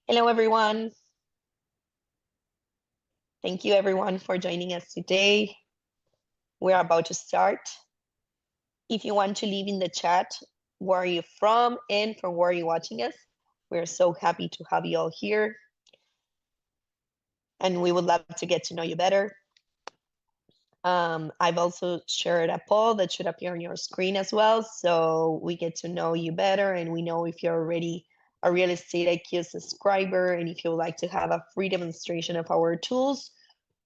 Hello, everyone. Thank you, everyone, for joining us today. We're about to start. If you want to leave in the chat, where are you from and from where are you watching us? We're so happy to have you all here. And we would love to get to know you better. I've also shared a poll that should appear on your screen as well, so we get to know you better and we know if you're already a Real Estate IQ subscriber and if you would like to have a free demonstration of our tools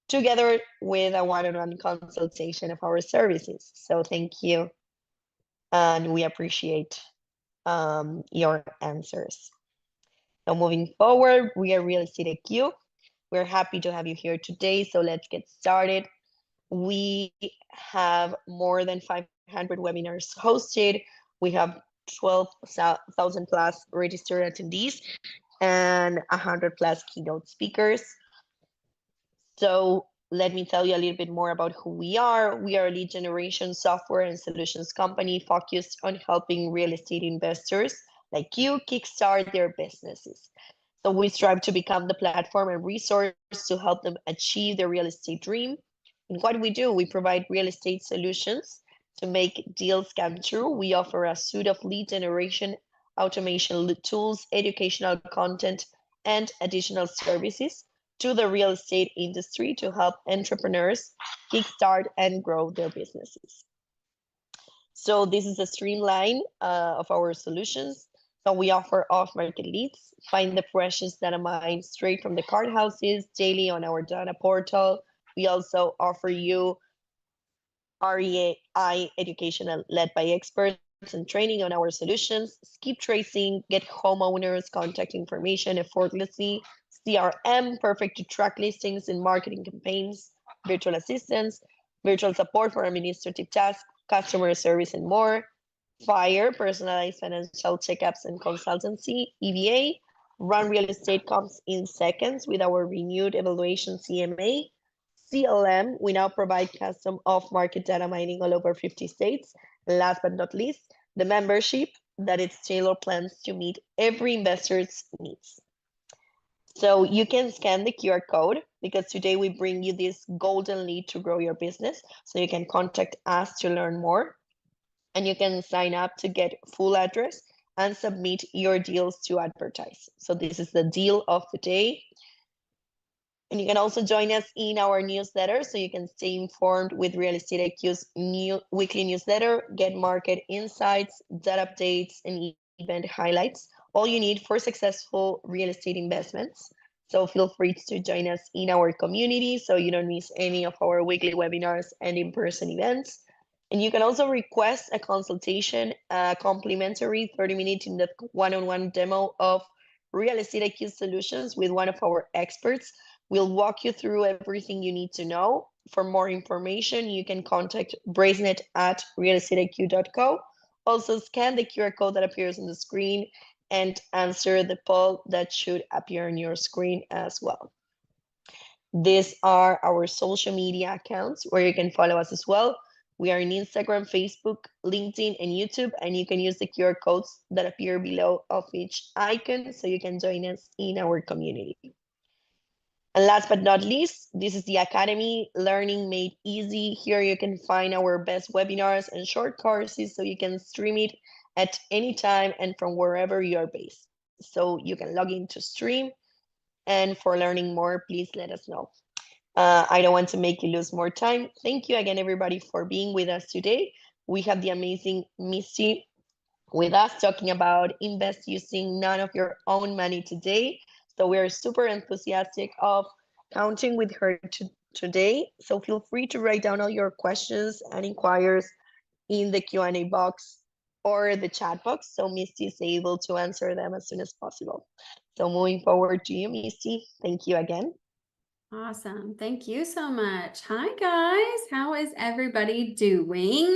together with a one-on-one consultation of our services. So thank you, and we appreciate your answers. So moving forward, we are Real Estate IQ. We're happy to have you here today, so let's get started. We have more than 500 webinars hosted. We have 12,000 plus registered attendees and 100 plus keynote speakers. So let me tell you a little bit more about who we are. We are a lead generation software and solutions company focused on helping real estate investors like you kickstart their businesses. So we strive to become the platform and resource to help them achieve their real estate dream. And what we do, we provide real estate solutions to make deals come true. We offer a suite of lead generation, automation tools, educational content, and additional services to the real estate industry to help entrepreneurs kickstart and grow their businesses. So this is a streamline of our solutions. So we offer off-market leads, find the freshest data mine straight from the card houses daily on our data portal. We also offer you REI education led by experts and training on our solutions, skip tracing, get homeowners contact information effortlessly, CRM, perfect to track listings and marketing campaigns, virtual assistants, virtual support for administrative tasks, customer service, and more. Fire, personalized financial checkups and consultancy, EVA, run real estate comps in seconds with our renewed evaluation CMA. CLM, we now provide custom off-market data mining all over 50 states. Last but not least, the membership that its tailored plans to meet every investor's needs. So you can scan the QR code because today we bring you this golden lead to grow your business. So you can contact us to learn more and you can sign up to get full address and submit your deals to advertise. So this is the deal of the day. And you can also join us in our newsletter so you can stay informed with Real Estate IQ's new weekly newsletter, get market insights, data updates, and event highlights, all you need for successful real estate investments. So feel free to join us in our community so you don't miss any of our weekly webinars and in-person events. And you can also request a consultation, a complimentary 30-minute one-on-one demo of Real Estate IQ solutions with one of our experts. We'll walk you through everything you need to know. For more information, you can contact Bracenet at realestateIQ.co. Also, scan the QR code that appears on the screen and answer the poll that should appear on your screen as well. These are our social media accounts where you can follow us as well. We are on Instagram, Facebook, LinkedIn, and YouTube, and you can use the QR codes that appear below of each icon so you can join us in our community. And last but not least, this is the Academy, Learning Made Easy. Here you can find our best webinars and short courses so you can stream it at any time and from wherever you are based. So you can log in to stream. And for learning more, please let us know. I don't want to make you lose more time. Thank you again, everybody, for being with us today. We have the amazing Misty with us talking about invest using none of your own money today. So we are super enthusiastic of counting with her today. So feel free to write down all your questions and inquiries in the Q&A box or the chat box so Misty is able to answer them as soon as possible. So moving forward to you, Misty. Thank you again. Awesome. Thank you so much. Hi, guys. How is everybody doing?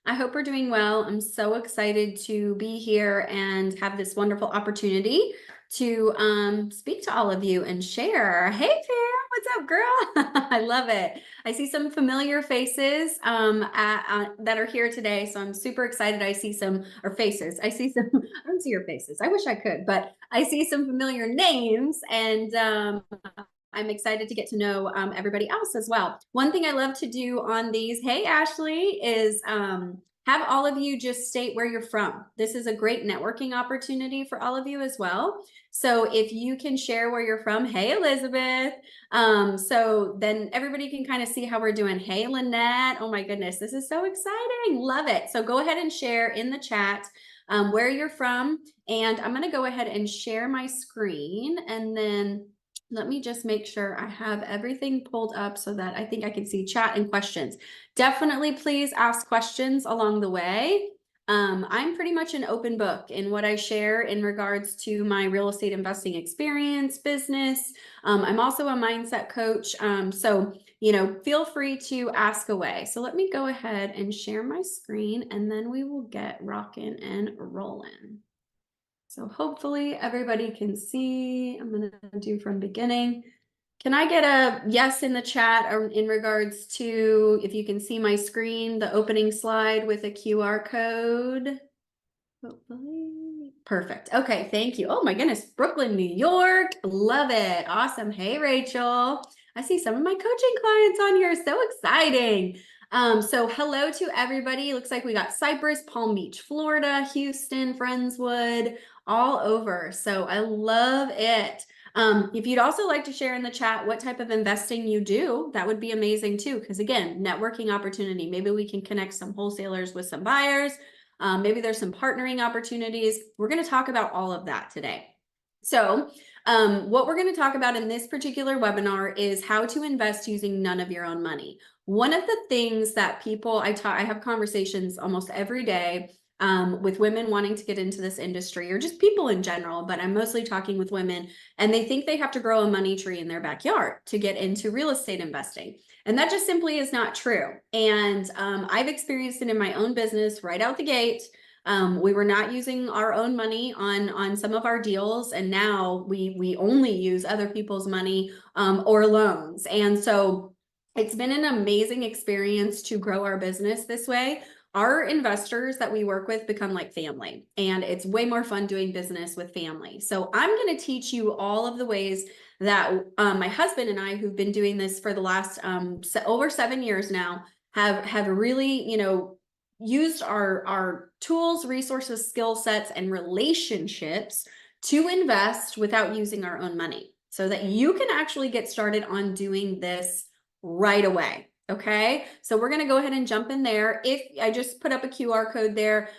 I hope we're doing well. I'm so excited to be here and have this wonderful opportunity to speak to all of you and share. Hey, Pam, what's up, girl? I love it. I see some familiar faces that are here today, so I'm super excited. I see some, or faces. I see some, I don't see your faces. I wish I could, but I see some familiar names, and I'm excited to get to know everybody else as well. One thing I love to do on these, hey, Ashley, is have all of you just state where you're from. This is a great networking opportunity for all of you as well. So if you can share where you're from, hey, Elizabeth. So then everybody can kind of see how we're doing. Hey, Lynette. Oh my goodness, this is so exciting. Love it. So go ahead and share in the chat where you're from. And I'm going to go ahead and share my screen, and then let me just make sure I have everything pulled up so that I think I can see chat and questions. Definitely please ask questions along the way. I'm pretty much an open book in what I share in regards to my real estate investing experience, business. I'm also a mindset coach. So, feel free to ask away. So let me go ahead and share my screen, and then we will get rocking and rolling. So hopefully everybody can see. I'm going to do from beginning. Can I get a yes in the chat or in regards to if you can see my screen, the opening slide with a QR code? Hopefully. Perfect. Okay, thank you. Oh my goodness, Brooklyn, New York. Love it. Awesome. Hey, Rachel. I see some of my coaching clients on here. So exciting. So hello to everybody. Looks like we got Cypress, Palm Beach, Florida, Houston, Friendswood, all over. So I love it. If you'd also like to share in the chat what type of investing you do, that would be amazing too. Because again, networking opportunity. Maybe we can connect some wholesalers with some buyers. Maybe there's some partnering opportunities. We're going to talk about all of that today. So what we're going to talk about in this particular webinar is how to invest using none of your own money. One of the things that people, I have conversations almost every day with women wanting to get into this industry, or just people in general, but I'm mostly talking with women, and they think they have to grow a money tree in their backyard to get into real estate investing. And that just simply is not true. And I've experienced it in my own business right out the gate. We were not using our own money on some of our deals, and now we only use other people's money or loans. And so it's been an amazing experience to grow our business this way. Our investors that we work with become like family, and it's way more fun doing business with family. So I'm going to teach you all of the ways that my husband and I, who've been doing this for the last over 7 years now, have really, used our tools, resources, skill sets, and relationships to invest without using our own money, so that you can actually get started on doing this right away. Okay, so we're going to go ahead and jump in there. If I just put up a QR code there,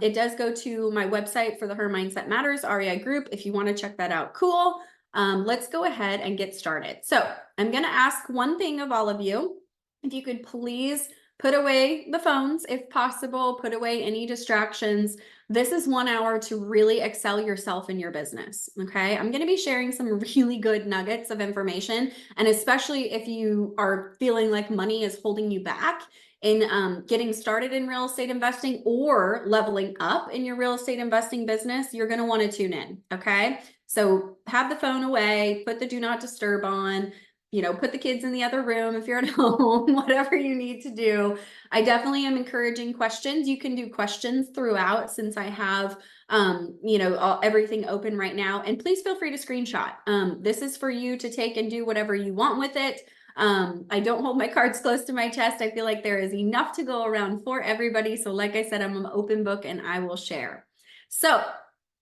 it does go to my website for the Her Mindset Matters REI group. If you want to check that out, cool. Let's go ahead and get started. So I'm going to ask one thing of all of you. If you could please put away the phones, if possible, put away any distractions. This is 1 hour to really excel yourself in your business. Okay, I'm going to be sharing some really good nuggets of information. And especially if you are feeling like money is holding you back in getting started in real estate investing or leveling up in your real estate investing business, you're going to want to tune in. Okay, so have the phone away, put the do not disturb on, put the kids in the other room if you're at home, whatever you need to do. I definitely am encouraging questions. You can do questions throughout, since I have, everything open right now. And please feel free to screenshot. This is for you to take and do whatever you want with it. I don't hold my cards close to my chest. I feel like there is enough to go around for everybody. So like I said, I'm an open book and I will share. So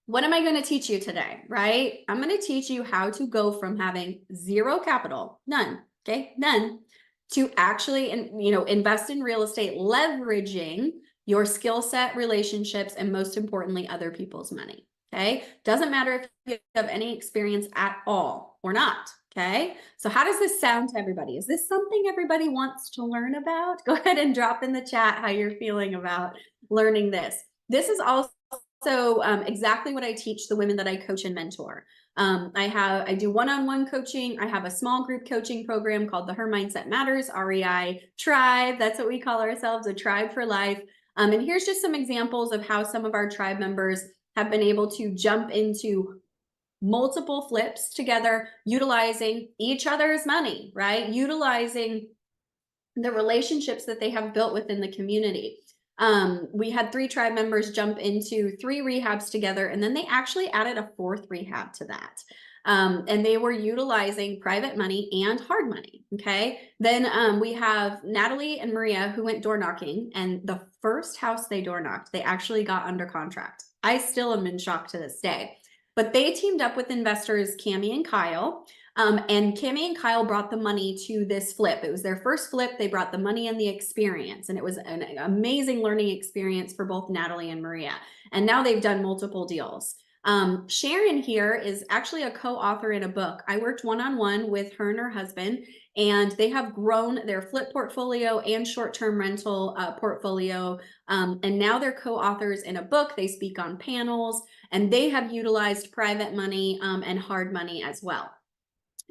what am I going to teach you today, right? I'm going to teach you how to go from having zero capital, none, okay, none, to actually, invest in real estate, leveraging your skill set, relationships, and most importantly, other people's money, okay? Doesn't matter if you have any experience at all or not, okay? So how does this sound to everybody? Is this something everybody wants to learn about? Go ahead and drop in the chat how you're feeling about learning this. This is also exactly what I teach the women that I coach and mentor. I do one-on-one coaching. I have a small group coaching program called the Her Mindset Matters REI Tribe. That's what we call ourselves, a tribe for life. And here's just some examples of how some of our tribe members have been able to jump into multiple flips together, utilizing each other's money, right? Utilizing the relationships that they have built within the community. We had 3 tribe members jump into 3 rehabs together, and then they actually added a 4th rehab to that. And they were utilizing private money and hard money. Okay. Then we have Natalie and Maria who went door knocking, and the first house they door knocked, they actually got under contract. I still am in shock to this day. But they teamed up with investors Cami and Kyle. And Cami and Kyle brought the money to this flip. It was their first flip. They brought the money and the experience, and it was an amazing learning experience for both Natalie and Maria. And now they've done multiple deals. Sharon here is actually a co-author in a book. I worked one-on-one with her and her husband, and they have grown their flip portfolio and short-term rental portfolio. And now they're co-authors in a book. They speak on panels, and they have utilized private money and hard money as well.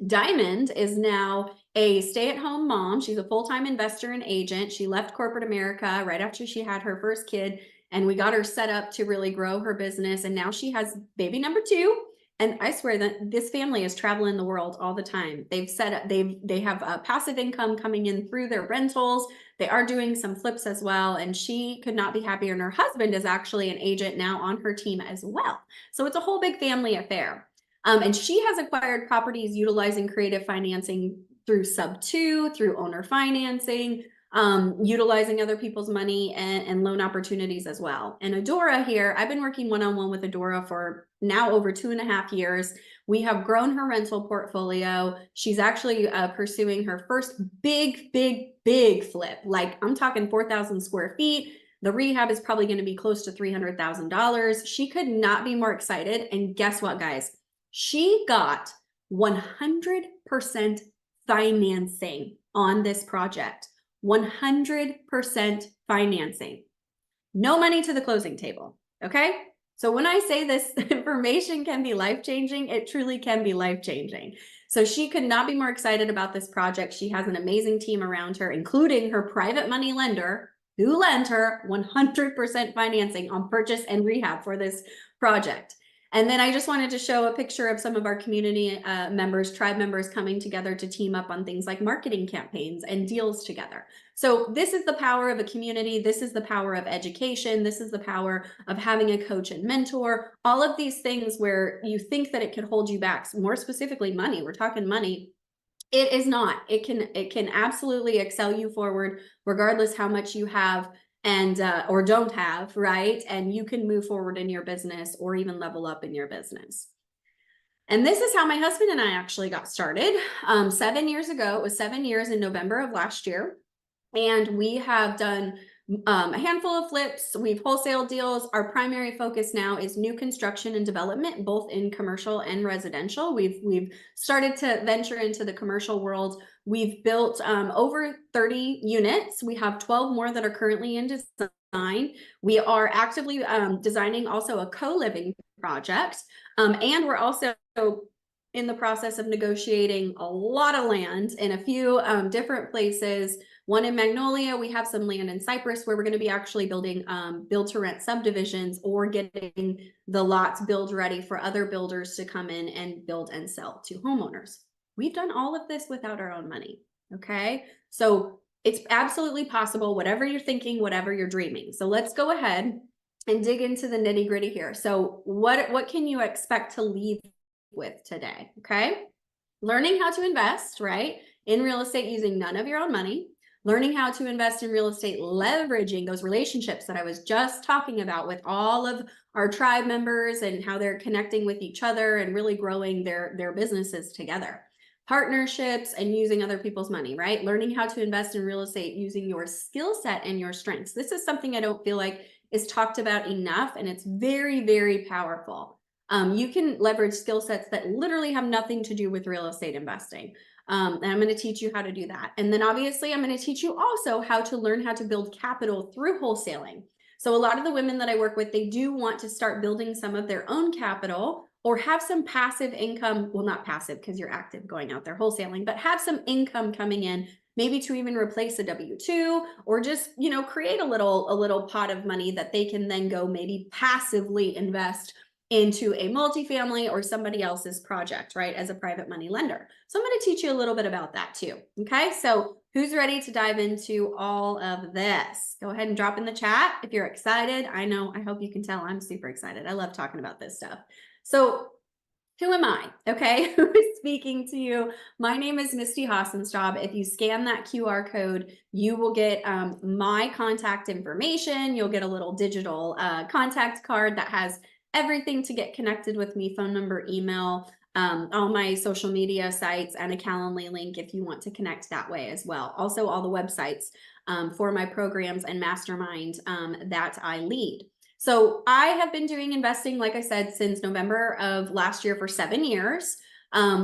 Diamond is now a stay-at-home mom. She's a full-time investor and agent. She left corporate America right after she had her first kid, and we got her set up to really grow her business. And now she has baby number 2. And I swear that this family is traveling the world all the time. They've set up, they have a passive income coming in through their rentals. They are doing some flips as well. And she could not be happier. And her husband is actually an agent now on her team as well. So it's a whole big family affair. And she has acquired properties utilizing creative financing through sub-2, through owner financing, utilizing other people's money and loan opportunities as well. And Adora here, I've been working one-on-one with Adora for now over 2.5 years. We have grown her rental portfolio. She's actually pursuing her first big flip. Like, I'm talking 4,000 square feet. The rehab is probably going to be close to $300,000. She could not be more excited. And guess what, guys? She got 100% financing on this project. 100% financing. No money to the closing table. Okay. So when I say this information can be life-changing, it truly can be life-changing. So she could not be more excited about this project. She has an amazing team around her, including her private money lender, who lent her 100% financing on purchase and rehab for this project. And then I just wanted to show a picture of some of our community members, tribe members coming together to team up on things like marketing campaigns and deals together. So this is the power of a community. This is the power of education. This is the power of having a coach and mentor. All of these things where you think that it could hold you back, more specifically money. We're talking money. It is not. It can absolutely excel you forward regardless how much you have and or don't have, right? And you can move forward in your business or even level up in your business. And this is how my husband and I actually got started 7 years ago. It was 7 years in November of last year. And we have done a handful of flips. We've wholesale deals. Our primary focus now is new construction and development, both in commercial and residential. We've started to venture into the commercial world. We've built over 30 units. We have 12 more that are currently in design. We are actively designing also a co-living project. And we're also in the process of negotiating a lot of land in a few different places. One in Magnolia, we have some land in Cypress where we're going to be actually building build-to-rent subdivisions or getting the lots build ready for other builders to come in and build and sell to homeowners. We've done all of this without our own money, okay? So it's absolutely possible, whatever you're thinking, whatever you're dreaming. So let's go ahead and dig into the nitty-gritty here. So what can you expect to leave with today, okay? Learning how to invest, right, in real estate using none of your own money. Learning how to invest in real estate, leveraging those relationships that I was just talking about with all of our tribe members and how they're connecting with each other and really growing their businesses together. Partnerships and using other people's money, right? Learning how to invest in real estate using your skill set and your strengths. This is something I don't feel like is talked about enough, and it's very powerful. You can leverage skill sets that literally have nothing to do with real estate investing. And I'm going to teach you how to do that. And then obviously I'm going to teach you also how to learn how to build capital through wholesaling. So a lot of the women that I work with, they do want to start building some of their own capital or have some passive income. Well, not passive because you're active going out there wholesaling, but have some income coming in, maybe to even replace a W-2 or just, you know, create a little pot of money that they can then go maybe passively invest into a multifamily or somebody else's project, right, as a private money lender. So I'm going to teach you a little bit about that too. Okay, so who's ready to dive into all of this? Go ahead and drop in the chat if you're excited. I know, I hope you can tell I'm super excited. I love talking about this stuff. So who am I? Okay, who is speaking to you? My name is Misty Hassenstab. If you scan that QR code, you will get my contact information. You'll get a little digital contact card that has everything to get connected with me, phone number, email, all my social media sites, and a Calendly link if you want to connect that way as well. Also, all the websites for my programs and mastermind that I lead. So I have been doing investing, like I said, since November of last year for 7 years.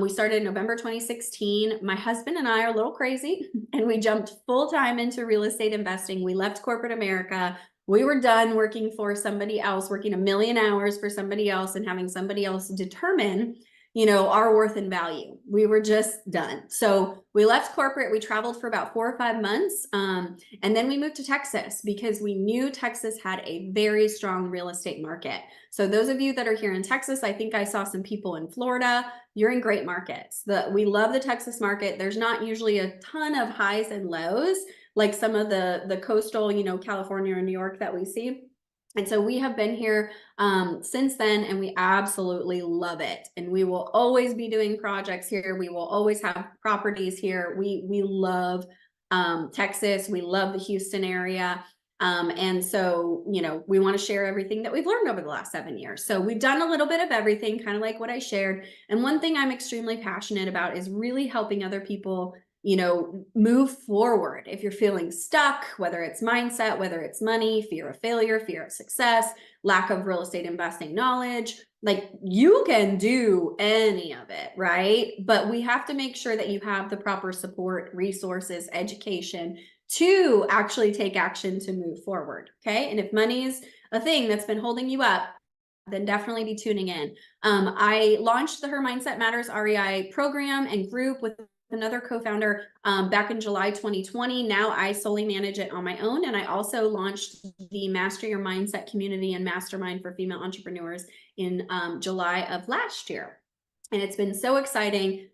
We started in November 2016. My husband and I are a little crazy, and we jumped full time into real estate investing. We left corporate America. We were done working for somebody else, working a million hours for somebody else and having somebody else determine, you know, our worth and value. We were just done. So we left corporate. We traveled for about 4 or 5 months. And then we moved to Texas because we knew Texas had a very strong real estate market. So those of you that are here in Texas, I think I saw some people in Florida. You're in great markets. We love the Texas market. There's not usually a ton of highs and lows like some of the coastal, you know, California or New York that we see. And so we have been here since then, and we absolutely love it. And we will always be doing projects here. We will always have properties here. We love Texas. We love the Houston area. And so, you know, we want to share everything that we've learned over the last 7 years. So we've done a little bit of everything, kind of like what I shared. And one thing I'm extremely passionate about is really helping other people, you know, move forward. If you're feeling stuck, whether it's mindset, whether it's money, fear of failure, fear of success, lack of real estate investing knowledge, like you can do any of it, right? But we have to make sure that you have the proper support, resources, education to actually take action to move forward. Okay. And if money is a thing that's been holding you up, then definitely be tuning in. I launched the Her Mindset Matters REI program and group with another co-founder back in July 2020. Now I solely manage it on my own. And I also launched the Master Your Mindset community and mastermind for female entrepreneurs in July of last year. And it's been so exciting.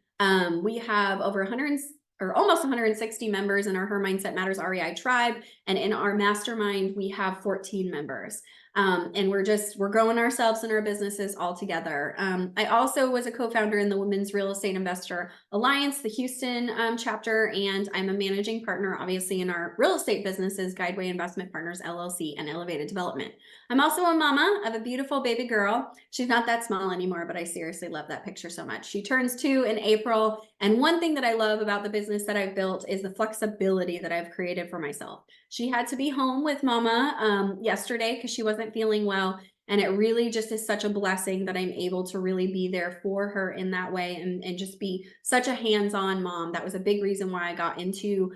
We have over 100 or almost 160 members in our Her Mindset Matters REI tribe. And in our mastermind, we have 14 members. And we're growing ourselves and our businesses all together. I also was a co-founder in the Women's Real Estate Investor Alliance, the Houston chapter, and I'm a managing partner, obviously, in our real estate businesses, Guideway Investment Partners, LLC, and Elevated Development. I'm also a mama of a beautiful baby girl. She's not that small anymore, but I seriously love that picture so much. She turns 2 in April. And one thing that I love about the business that I've built is the flexibility that I've created for myself. She had to be home with mama yesterday because she wasn't feeling well. And it really just is such a blessing that I'm able to really be there for her in that way and just be such a hands-on mom. That was a big reason why I got into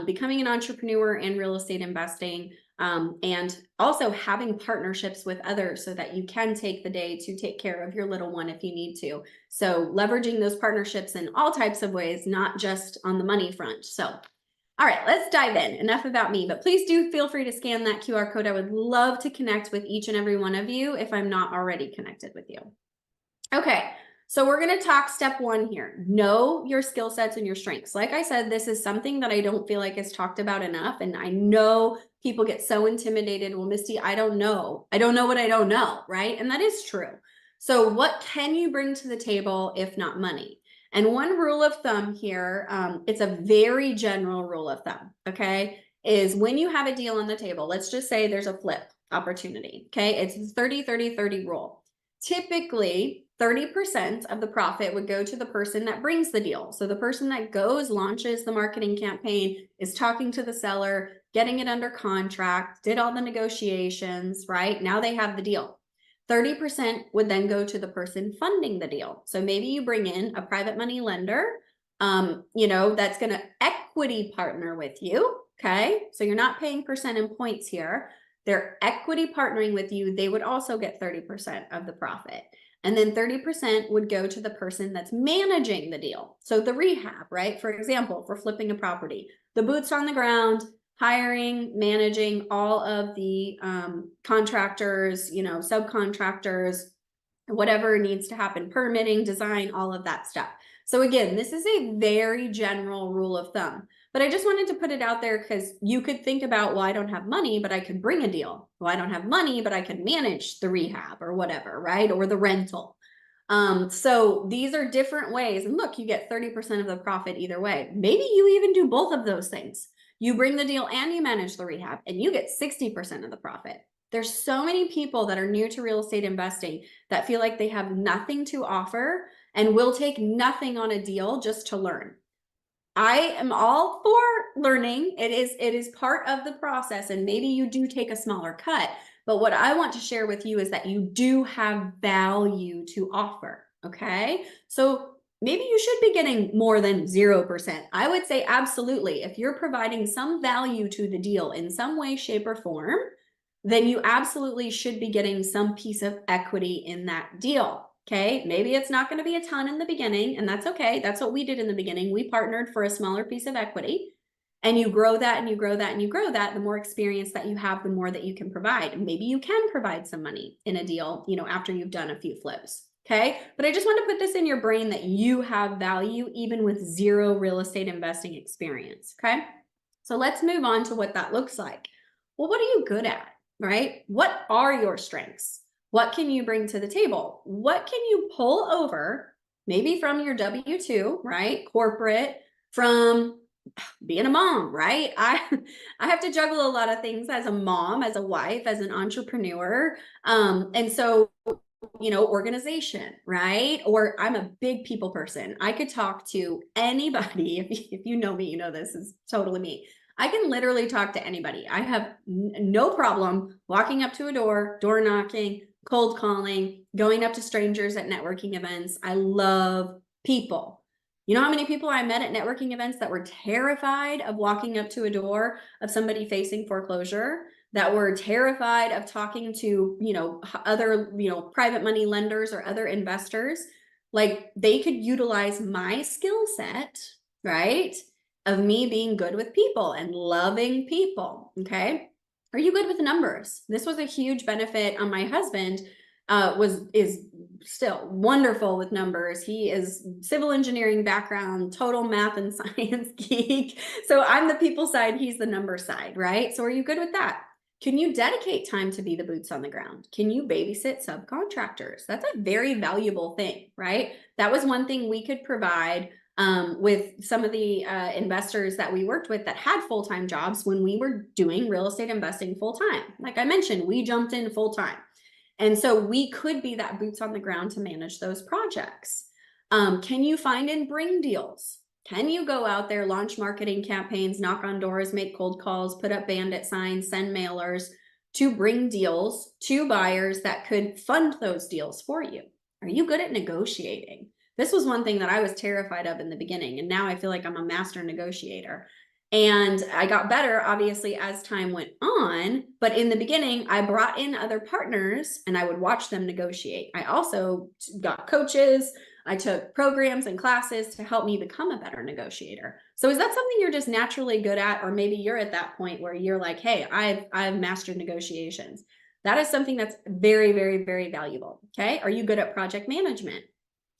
becoming an entrepreneur and real estate investing. And also having partnerships with others so that you can take the day to take care of your little one if you need to. So leveraging those partnerships in all types of ways, not just on the money front. So, all right, let's dive in. Enough about me, but please do feel free to scan that QR code. I would love to connect with each and every one of you if I'm not already connected with you. Okay. So we're going to talk step 1 here. Know your skill sets and your strengths. Like I said, this is something that I don't feel like is talked about enough. And I know people get so intimidated. Well, Misty, I don't know. I don't know what I don't know, right? And that is true. So what can you bring to the table if not money? And one rule of thumb here, it's a very general rule of thumb, okay, is when you have a deal on the table, let's just say there's a flip opportunity, okay? It's 30-30-30 rule. Typically, 30% of the profit would go to the person that brings the deal. So the person that goes, launches the marketing campaign, is talking to the seller, getting it under contract, did all the negotiations, right? Now they have the deal. 30% would then go to the person funding the deal. So maybe you bring in a private money lender, you know, that's going to equity partner with you. Okay. So you're not paying percent and points here. They're equity partnering with you. They would also get 30% of the profit. And then 30% would go to the person that's managing the deal. So the rehab, right? For example, for flipping a property, the boots on the ground, hiring, managing all of the contractors, you know, subcontractors, whatever needs to happen, permitting, design, all of that stuff. So again, this is a very general rule of thumb, but I just wanted to put it out there because you could think about, well, I don't have money, but I could bring a deal. Well, I don't have money, but I could manage the rehab or whatever, right? Or the rental. So these are different ways. And look, you get 30% of the profit either way. Maybe you even do both of those things. You bring the deal and you manage the rehab and you get 60% of the profit. There's so many people that are new to real estate investing that feel like they have nothing to offer and will take nothing on a deal just to learn. I am all for learning. It is part of the process, and maybe you do take a smaller cut. But what I want to share with you is that you do have value to offer. Okay. So maybe you should be getting more than 0%. I would say absolutely. If you're providing some value to the deal in some way, shape, or form, then you absolutely should be getting some piece of equity in that deal. Okay, maybe it's not going to be a ton in the beginning, and that's okay. That's what we did in the beginning. We partnered for a smaller piece of equity, and you grow that and you grow that and you grow that. The more experience that you have, the more that you can provide. And maybe you can provide some money in a deal, after you've done a few flips. Okay, but I just want to put this in your brain that you have value even with zero real estate investing experience. Okay, so let's move on to what that looks like. Well, what are you good at, right? What are your strengths? What can you bring to the table? What can you pull over, maybe from your W-2, right? Corporate, from being a mom, right? I have to juggle a lot of things as a mom, as a wife, as an entrepreneur. And so, organization, right? Or I'm a big people person. I could talk to anybody. If you know me, you know this is totally me. I can literally talk to anybody. I have no problem walking up to a door knocking, cold calling, going up to strangers at networking events. I love people. You know how many people I met at networking events that were terrified of walking up to a door of somebody facing foreclosure, that were terrified of talking to, other, private money lenders or other investors? Like, they could utilize my skill set, right? Of me being good with people and loving people. Okay. Are you good with numbers? This was a huge benefit on my husband. Is still wonderful with numbers. He is civil engineering background, total math and science geek. So I'm the people side, he's the number side, right? So are you good with that? Can you dedicate time to be the boots on the ground? Can you babysit subcontractors? That's a very valuable thing, right? That was one thing we could provide with some of the investors that we worked with that had full-time jobs when we were doing real estate investing full-time. Like I mentioned, we jumped in full-time. And so we could be that boots on the ground to manage those projects. Can you find and bring deals? Can you go out there, launch marketing campaigns, knock on doors, make cold calls, put up bandit signs, send mailers to bring deals to buyers that could fund those deals for you? Are you good at negotiating? This was one thing that I was terrified of in the beginning, and now I feel like I'm a master negotiator. And I got better, obviously, as time went on. But in the beginning, I brought in other partners and I would watch them negotiate. I also got coaches. I took programs and classes to help me become a better negotiator. So is that something you're just naturally good at? Or maybe you're at that point where you're like, hey, I've mastered negotiations. That is something that's very, very, very valuable. Okay. Are you good at project management?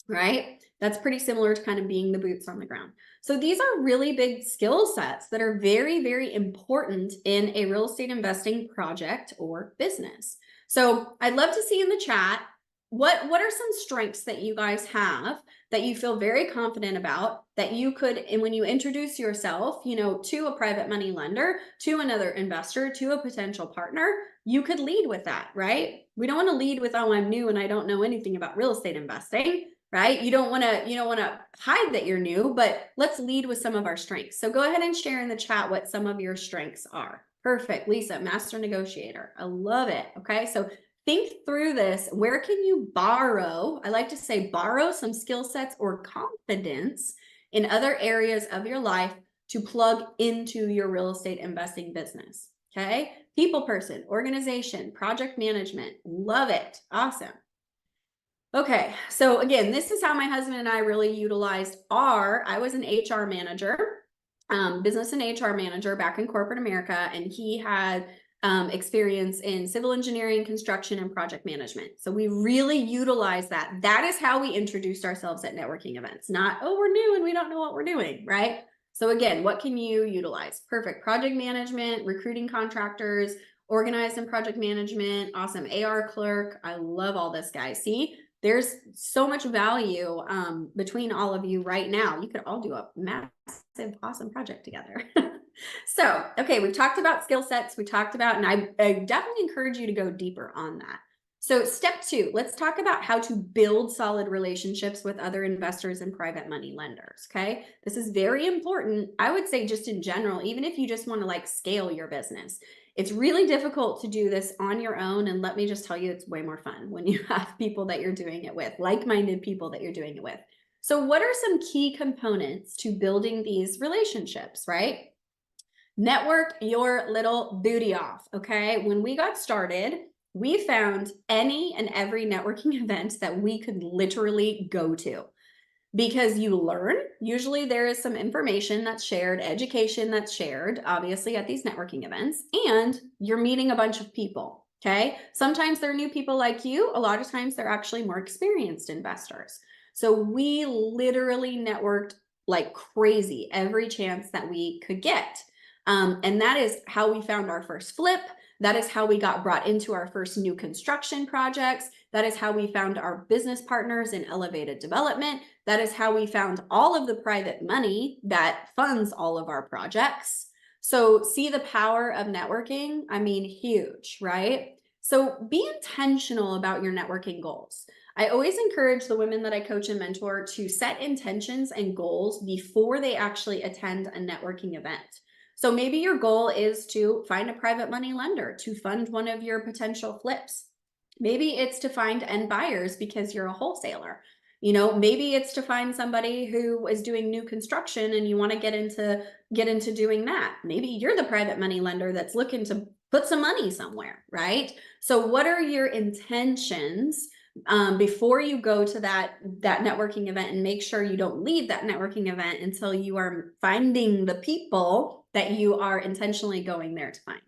Right? That's pretty similar to kind of being the boots on the ground. So these are really big skill sets that are very, very important in a real estate investing project or business. So I'd love to see in the chat, what are some strengths that you guys have that you feel very confident about that you could, and when you introduce yourself, to a private money lender, to another investor, to a potential partner, you could lead with that, right? We don't want to lead with, oh, I'm new and I don't know anything about real estate investing. Right? You don't want to hide that you're new, but let's lead with some of our strengths. So go ahead and share in the chat what some of your strengths are. Perfect. Lisa, master negotiator. I love it. Okay. So think through this. Where can you borrow? I like to say borrow some skill sets or confidence in other areas of your life to plug into your real estate investing business. Okay. People person, organization, project management. Love it. Awesome. Okay, so again, this is how my husband and I really utilized I was an HR manager, business and HR manager back in corporate America, and he had experience in civil engineering, construction, and project management. So we really utilize that. That is how we introduced ourselves at networking events, not, oh, we're new and we don't know what we're doing, right? So again, what can you utilize? Perfect. Project management, recruiting contractors, organized and project management, awesome AR clerk. I love all this, guys. See, there's so much value between all of you right now. You could all do a massive, awesome project together. So, okay, we've talked about skill sets. We talked about, and I definitely encourage you to go deeper on that. So step 2, let's talk about how to build solid relationships with other investors and private money lenders, okay? This is very important. I would say just in general, even if you just want to like scale your business, it's really difficult to do this on your own. And let me just tell you, it's way more fun when you have people that you're doing it with, like-minded people that you're doing it with. So what are some key components to building these relationships, right? Network your little booty off, okay? When we got started, we found any and every networking event that we could literally go to because you learn. Usually there is some information that's shared, education that's shared, obviously at these networking events, and you're meeting a bunch of people, okay? Sometimes they're new people like you. A lot of times they're actually more experienced investors. So we literally networked like crazy every chance that we could get. And that is how we found our first flip. That is how we got brought into our first new construction projects. That is how we found our business partners in elevated development. That is how we found all of the private money that funds all of our projects. So see the power of networking? I mean, huge, right? So be intentional about your networking goals. I always encourage the women that I coach and mentor to set intentions and goals before they actually attend a networking event. So maybe your goal is to find a private money lender to fund one of your potential flips. Maybe it's to find end buyers because you're a wholesaler. You know, maybe it's to find somebody who is doing new construction and you want to get into doing that. Maybe you're the private money lender that's looking to put some money somewhere, right? So what are your intentions before you go to that networking event, and make sure you don't leave that networking event until you are finding the people that you are intentionally going there to find.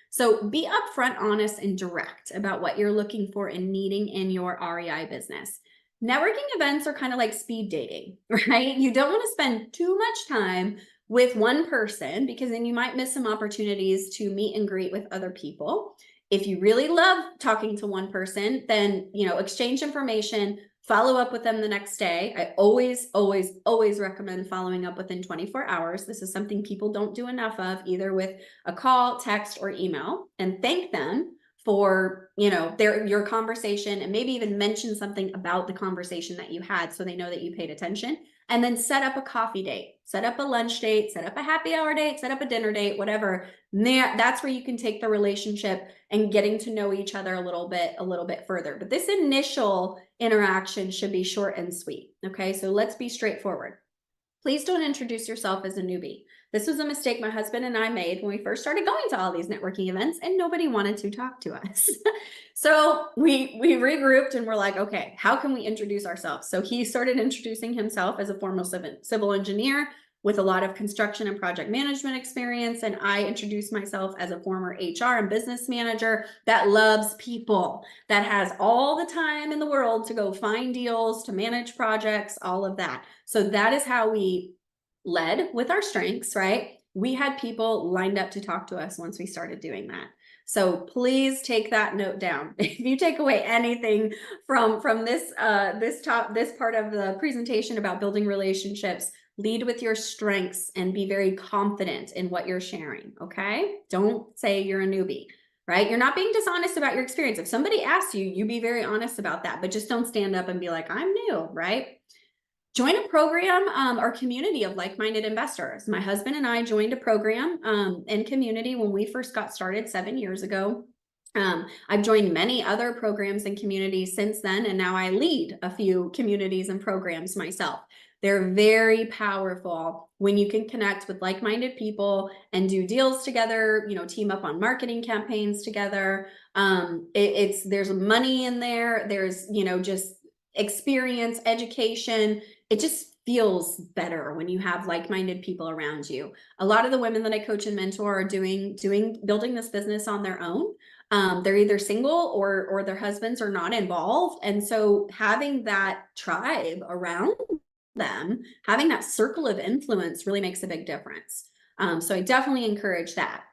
So be upfront, honest, and direct about what you're looking for and needing in your REI business. Networking events are kind of like speed dating, right? You don't want to spend too much time with one person because then you might miss some opportunities to meet and greet with other people. If you really love talking to one person, then, you know, exchange information, follow up with them the next day. I always, always, always recommend following up within 24 hours. This is something people don't do enough of, either with a call, text, or email, and thank them for, you know, your conversation, and maybe even mention something about the conversation that you had so they know that you paid attention. And then set up a coffee date, set up a lunch date, set up a happy hour date, set up a dinner date, whatever. That's where you can take the relationship and getting to know each other a little bit further. But this initial interaction should be short and sweet. Okay, so let's be straightforward. Please don't introduce yourself as a newbie. This was a mistake my husband and I made when we first started going to all these networking events, and nobody wanted to talk to us. So we regrouped and we're like, okay, how can we introduce ourselves? So he started introducing himself as a former civil engineer with a lot of construction and project management experience. And I introduced myself as a former HR and business manager that loves people, that has all the time in the world to go find deals, to manage projects, all of that. So that is how we led with our strengths, right? We had people lined up to talk to us once we started doing that. So please take that note down. If you take away anything from this part of the presentation about building relationships, lead with your strengths and be very confident in what you're sharing, okay? Don't say you're a newbie, right? You're not being dishonest about your experience. If somebody asks you, you be very honest about that, but just don't stand up and be like, I'm new, right? Join a program or community of like-minded investors. My husband and I joined a program and community when we first got started 7 years ago. I've joined many other programs and communities since then, and now I lead a few communities and programs myself. They're very powerful when you can connect with like-minded people and do deals together, you know, team up on marketing campaigns together. There's money in there. There's, you know, just experience, education. It just feels better when you have like-minded people around you. A lot of the women that I coach and mentor are building this business on their own. They're either single or their husbands are not involved. And so having that tribe around them, having that circle of influence really makes a big difference. So I definitely encourage that.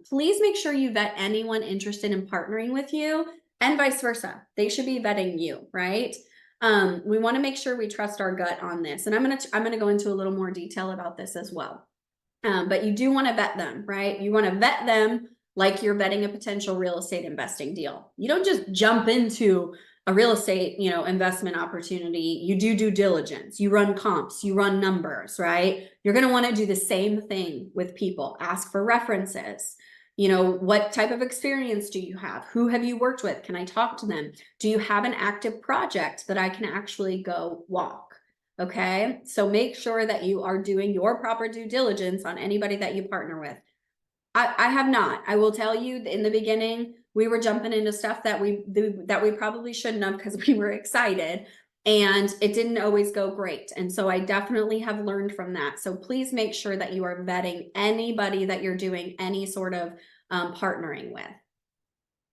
Please make sure you vet anyone interested in partnering with you, and vice versa. They should be vetting you, right? We want to make sure we trust our gut on this. And I'm gonna go into a little more detail about this as well. But you do want to vet them, right? You want to vet them like you're vetting a potential real estate investing deal. You don't just jump into a real estate, investment opportunity. You do due diligence, you run comps, you run numbers, right? You're going to want to do the same thing with people. Ask for references. What type of experience do you have? Who have you worked with? Can I talk to them? Do you have an active project that I can actually go walk? Okay, so make sure that you are doing your proper due diligence on anybody that you partner with. I have not. I will tell you, in the beginning, we were jumping into stuff that we probably shouldn't have because we were excited, and it didn't always go great. And so I definitely have learned from that. So please make sure that you are vetting anybody that you're doing any sort of partnering with.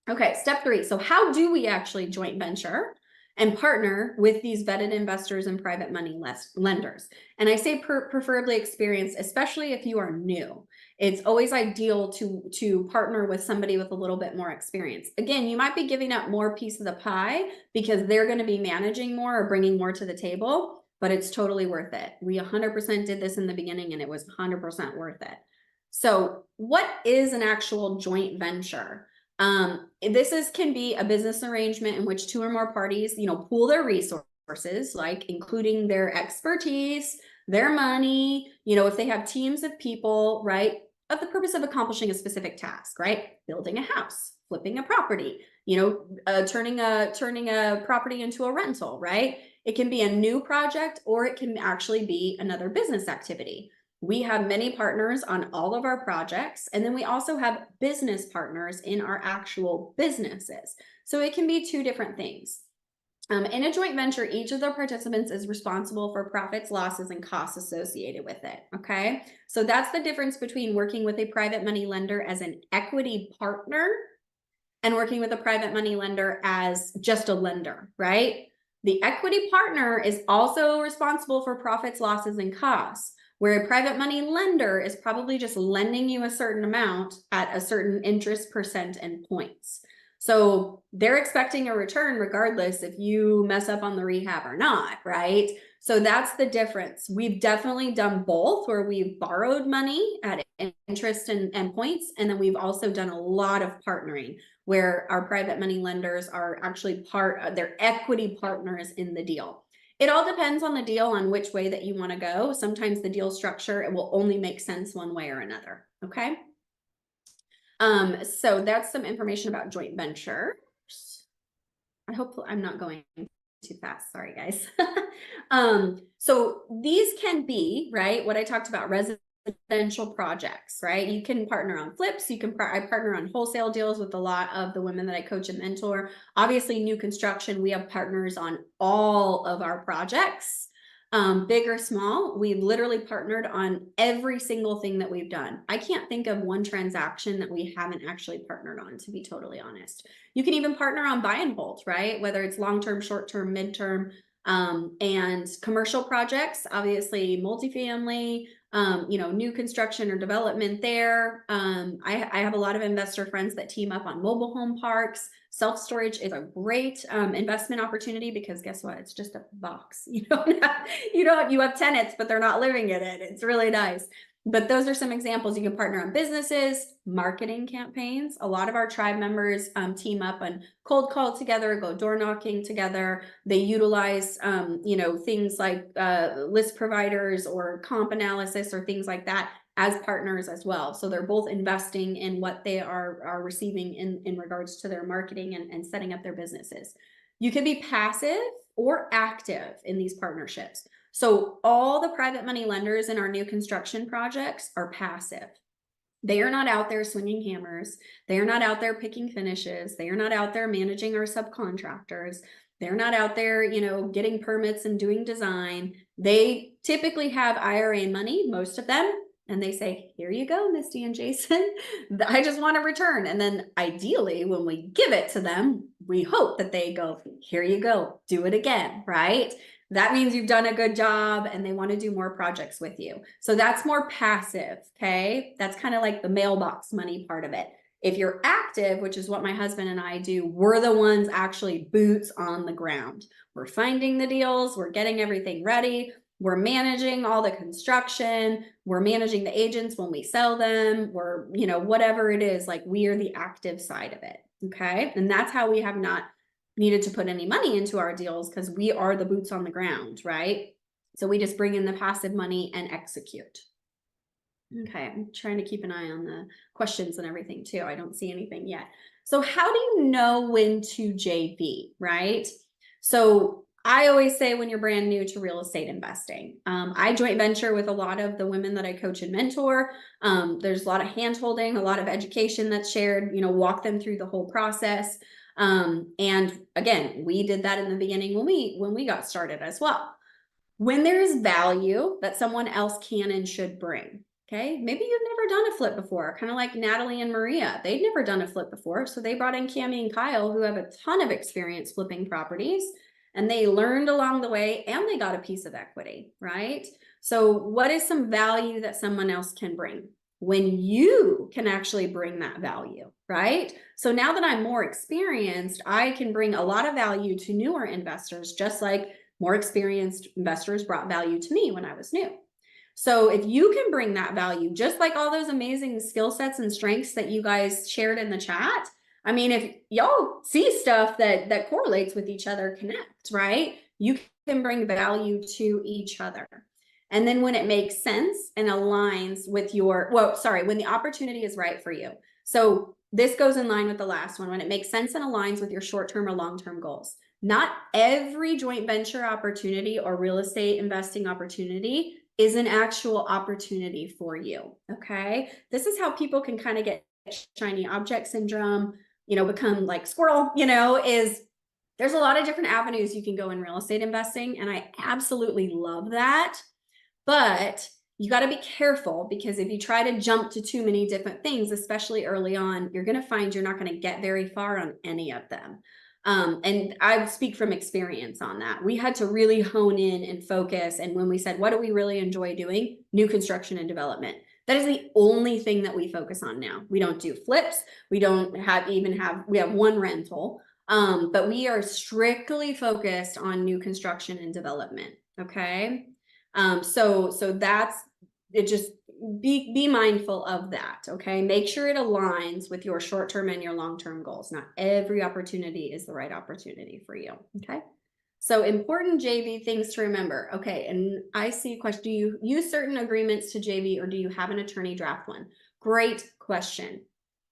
Okay, step 3. So how do we actually joint venture and partner with these vetted investors and private money lenders? And I say preferably experienced, especially if you are new. It's always ideal to partner with somebody with a little bit more experience. Again, you might be giving up more piece of the pie because they're going to be managing more or bringing more to the table, but it's totally worth it. We 100% did this in the beginning and it was 100% worth it. So what is an actual joint venture? This can be a business arrangement in which 2 or more parties, pool their resources, like including their expertise, their money, if they have teams of people, right, of the purpose of accomplishing a specific task, right? Building a house, flipping a property, turning a property into a rental, right? It can be a new project or it can actually be another business activity. We have many partners on all of our projects, and then we also have business partners in our actual businesses. So it can be 2 different things. In a joint venture, each of the participants is responsible for profits, losses, and costs associated with it, okay? So that's the difference between working with a private money lender as an equity partner and working with a private money lender as just a lender, right? The equity partner is also responsible for profits, losses, and costs, where a private money lender is probably just lending you a certain amount at a certain interest percent and points. So they're expecting a return regardless if you mess up on the rehab or not, right? So that's the difference. We've definitely done both, where we've borrowed money at interest and points, and then we've also done a lot of partnering where our private money lenders are actually they're equity partners in the deal. It all depends on the deal, on which way that you want to go. Sometimes the deal structure, it will only make sense one way or another, okay? So that's some information about joint ventures. I hope I'm not going too fast. Sorry, guys. So these can be, right, what I talked about, residential projects, right? You can partner on flips. I partner on wholesale deals with a lot of the women that I coach and mentor. Obviously, new construction, we have partners on all of our projects. Big or small, we've literally partnered on every single thing that we've done. I can't think of one transaction that we haven't actually partnered on, to be totally honest. You can even partner on buy and hold, right? Whether it's long-term, short-term, mid-term, and commercial projects, obviously multifamily, new construction or development there. I have a lot of investor friends that team up on mobile home parks. Self-storage is a great investment opportunity because guess what? It's just a box. You have tenants, but they're not living in it. It's really nice. But those are some examples. You can partner on businesses, marketing campaigns. A lot of our tribe members team up and cold call together, go door knocking together. They utilize, things like list providers or comp analysis or things like that as partners as well. So they're both investing in what they are receiving in regards to their marketing and setting up their businesses. You can be passive or active in these partnerships. So all the private money lenders in our new construction projects are passive. They are not out there swinging hammers. They are not out there picking finishes. They are not out there managing our subcontractors. They're not out there, you know, getting permits and doing design. They typically have IRA money, most of them, and they say, here you go, Misty and Jason. I just want a return. And then ideally, when we give it to them, we hope that they go, here you go, do it again, right? That means you've done a good job and they want to do more projects with you. So that's more passive, okay? That's kind of like the mailbox money part of it. If you're active, which is what my husband and I do, we're the ones actually boots on the ground. We're finding the deals, we're getting everything ready, we're managing all the construction, we're managing the agents when we sell them, we're, you know, whatever it is, like we are the active side of it, okay? And that's how we have not needed to put any money into our deals, because we are the boots on the ground, right? So we just bring in the passive money and execute. Okay, I'm trying to keep an eye on the questions and everything too. I don't see anything yet. So how do you know when to JV, right? So I always say when you're brand new to real estate investing, I joint venture with a lot of the women that I coach and mentor. There's a lot of hand holding, a lot of education that's shared, you know, walk them through the whole process. And again, we did that in the beginning when we got started as well. When there's value that someone else can and should bring. Okay, maybe you've never done a flip before, kind of like Natalie and Maria. They'd never done a flip before, so they brought in Cami and Kyle, who have a ton of experience flipping properties, and they learned along the way, and they got a piece of equity, right? So what is some value that someone else can bring? When you can actually bring that value, right? So now that I'm more experienced, I can bring a lot of value to newer investors, just like more experienced investors brought value to me when I was new. So if you can bring that value, just like all those amazing skill sets and strengths that you guys shared in the chat, I mean, if y'all see stuff that correlates with each other, connect, right? You can bring value to each other. And then when it makes sense and aligns with when the opportunity is right for you. So this goes in line with the last one, when it makes sense and aligns with your short-term or long-term goals. Not every joint venture opportunity or real estate investing opportunity is an actual opportunity for you, okay? This is how people can kind of get shiny object syndrome, you know, become like squirrel, you know, is there's a lot of different avenues you can go in real estate investing, and I absolutely love that. But you got to be careful, because if you try to jump to too many different things, especially early on, you're going to find you're not going to get very far on any of them. And I speak from experience on that. We had to really hone in and focus. And when we said, what do we really enjoy doing? New construction and development. That is the only thing that we focus on now. We don't do flips. We don't we have one rental. But we are strictly focused on new construction and development. Okay. So that's it. Just be mindful of that. Okay. Make sure it aligns with your short-term and your long-term goals. Not every opportunity is the right opportunity for you. Okay. So important JV things to remember. Okay. And I see a question. Do you use certain agreements to JV, or do you have an attorney draft one? Great question.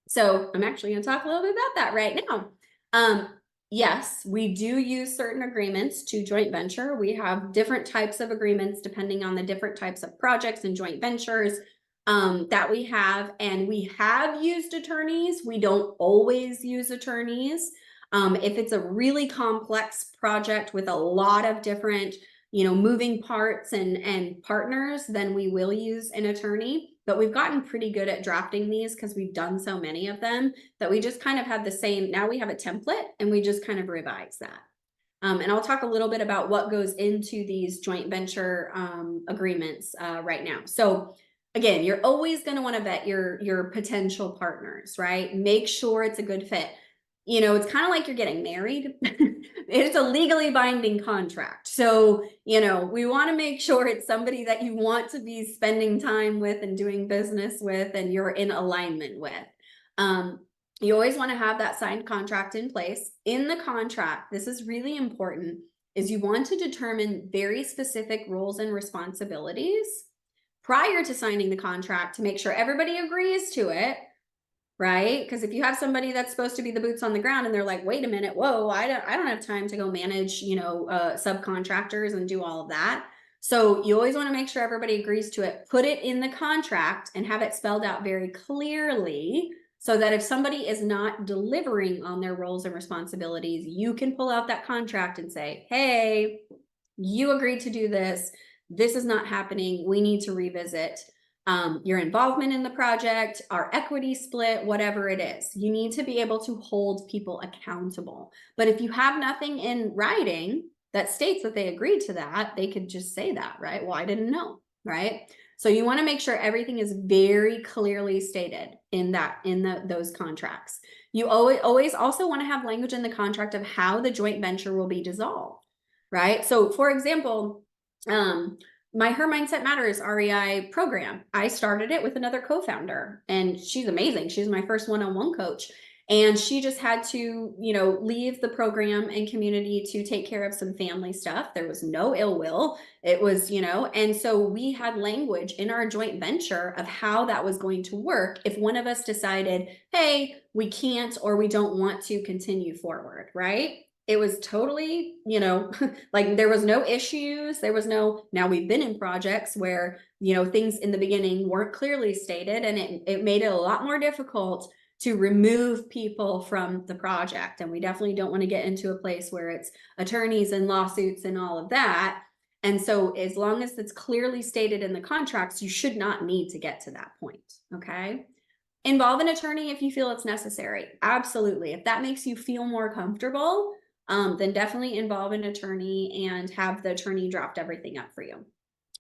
So I'm actually going to talk a little bit about that right now. Yes, we do use certain agreements to joint venture. We have different types of agreements depending on the different types of projects and joint ventures that we have. And we have used attorneys. We don't always use attorneys. If it's a really complex project with a lot of different, you know, moving parts and partners, then we will use an attorney. But we've gotten pretty good at drafting these because we've done so many of them that we just kind of have the same. Now we have a template and we just kind of revise that. And I'll talk a little bit about what goes into these joint venture agreements right now. So again, you're always going to want to vet your potential partners, right? Make sure it's a good fit. You know, it's kind of like you're getting married. It's a legally binding contract. So, you know, we want to make sure it's somebody that you want to be spending time with and doing business with, and you're in alignment with. You always want to have that signed contract in place. In the contract, this is really important, is you want to determine very specific roles and responsibilities prior to signing the contract to make sure everybody agrees to it. Right? Because if you have somebody that's supposed to be the boots on the ground and they're like, wait a minute, whoa, I don't have time to go manage, you know, subcontractors and do all of that. So you always want to make sure everybody agrees to it. Put it in the contract and have it spelled out very clearly so that if somebody is not delivering on their roles and responsibilities, you can pull out that contract and say, hey, you agreed to do this. This is not happening. We need to revisit your involvement in the project, our equity split, whatever it is. You need to be able to hold people accountable. But if you have nothing in writing that states that they agreed to that, they could just say that, right? Well, I didn't know, right? So you want to make sure everything is very clearly stated in those contracts. You always also want to have language in the contract of how the joint venture will be dissolved, right? So for example, my Her Mindset Matters REI program, I started it with another co-founder, and she's amazing. She's my first one-on-one coach. And she just had to, leave the program and community to take care of some family stuff. There was no ill will. It was, and so we had language in our joint venture of how that was going to work if one of us decided, hey, we can't or we don't want to continue forward, right? It was totally, like there was no issues. There was no, now we've been in projects where, things in the beginning weren't clearly stated, and it made it a lot more difficult to remove people from the project. And we definitely don't want to get into a place where it's attorneys and lawsuits and all of that. And so as long as it's clearly stated in the contracts, you should not need to get to that point, okay? Involve an attorney if you feel it's necessary. Absolutely. If that makes you feel more comfortable, then definitely involve an attorney and have the attorney draft everything up for you.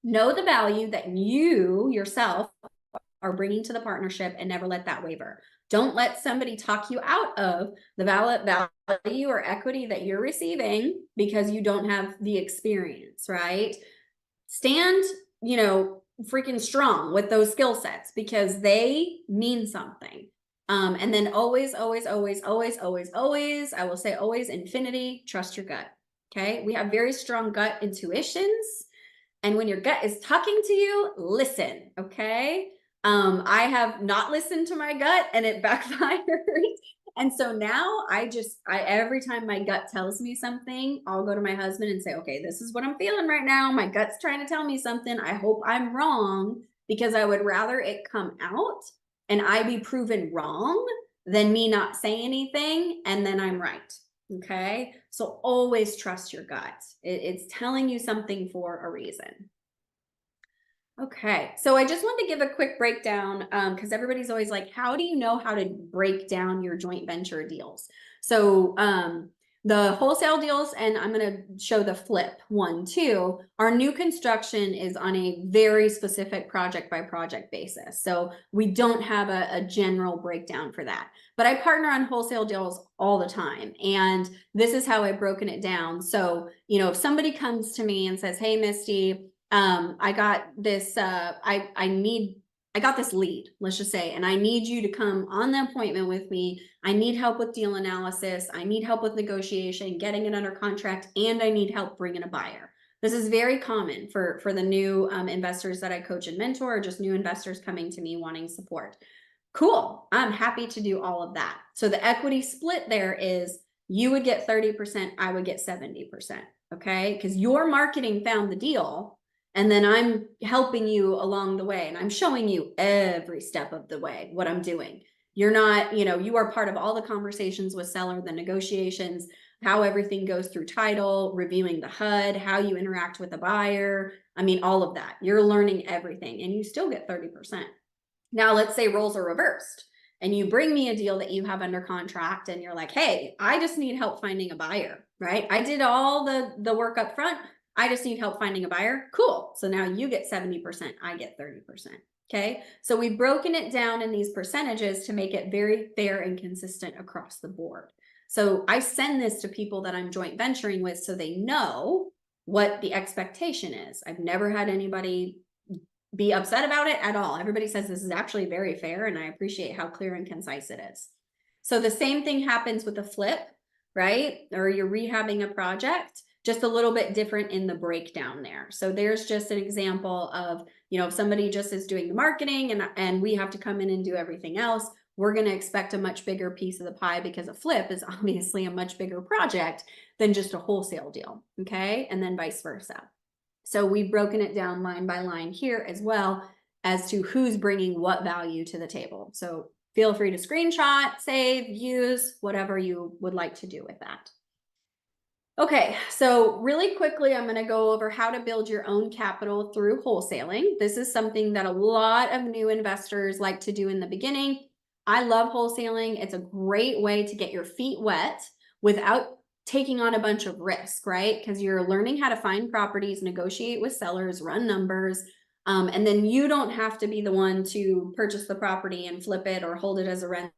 Know the value that you yourself are bringing to the partnership and never let that waver. Don't let somebody talk you out of the value or equity that you're receiving because you don't have the experience, right? Stand, freaking strong with those skill sets because they mean something. And then always, always, always, always, always, always, I will say always, infinity, trust your gut. Okay. We have very strong gut intuitions. And when your gut is talking to you, listen. Okay. I have not listened to my gut and it backfired. And so now every time my gut tells me something, I'll go to my husband and say, okay, this is what I'm feeling right now. My gut's trying to tell me something. I hope I'm wrong, because I would rather it come out and I be proven wrong than me not say anything and then I'm right. Okay. So always trust your gut. It's telling you something for a reason. Okay, so I just wanted to give a quick breakdown because everybody's always like, how do you know how to break down your joint venture deals? So the wholesale deals, and I'm going to show the flip one too. Our new construction is on a very specific project by project basis. So we don't have a general breakdown for that. But I partner on wholesale deals all the time. And this is how I've broken it down. So, if somebody comes to me and says, hey, Misty, I got this, I got this lead, let's just say, and I need you to come on the appointment with me. I need help with deal analysis. I need help with negotiation, getting it under contract, and I need help bringing a buyer. This is very common for the new investors that I coach and mentor, or just new investors coming to me wanting support. Cool. I'm happy to do all of that. So the equity split there is you would get 30%, I would get 70%. Okay. Because your marketing found the deal. And then I'm helping you along the way, and I'm showing you every step of the way what I'm doing. You're not, you are part of all the conversations with seller, the negotiations, how everything goes through title, reviewing the HUD, how you interact with the buyer. I mean, all of that. You're learning everything, and you still get 30%. Now, let's say roles are reversed and you bring me a deal that you have under contract and you're like, hey, I just need help finding a buyer, right? I did all the work up front. I just need help finding a buyer. Cool. So now you get 70%, I get 30%. Okay. So we've broken it down in these percentages to make it very fair and consistent across the board. So I send this to people that I'm joint venturing with so they know what the expectation is. I've never had anybody be upset about it at all. Everybody says this is actually very fair, and I appreciate how clear and concise it is. So the same thing happens with a flip, right? Or you're rehabbing a project, just a little bit different in the breakdown there. So there's just an example of, if somebody just is doing the marketing and we have to come in and do everything else, we're going to expect a much bigger piece of the pie because a flip is obviously a much bigger project than just a wholesale deal. Okay. And then vice versa. So we've broken it down line by line here as well as to who's bringing what value to the table. So Feel free to screenshot, save, use, whatever you would like to do with that. Okay, so really quickly, I'm going to go over how to build your own capital through wholesaling. This is something that a lot of new investors like to do in the beginning. I love wholesaling. It's a great way to get your feet wet without taking on a bunch of risk, right? Because you're learning how to find properties, negotiate with sellers, run numbers, and then you don't have to be the one to purchase the property and flip it or hold it as a rental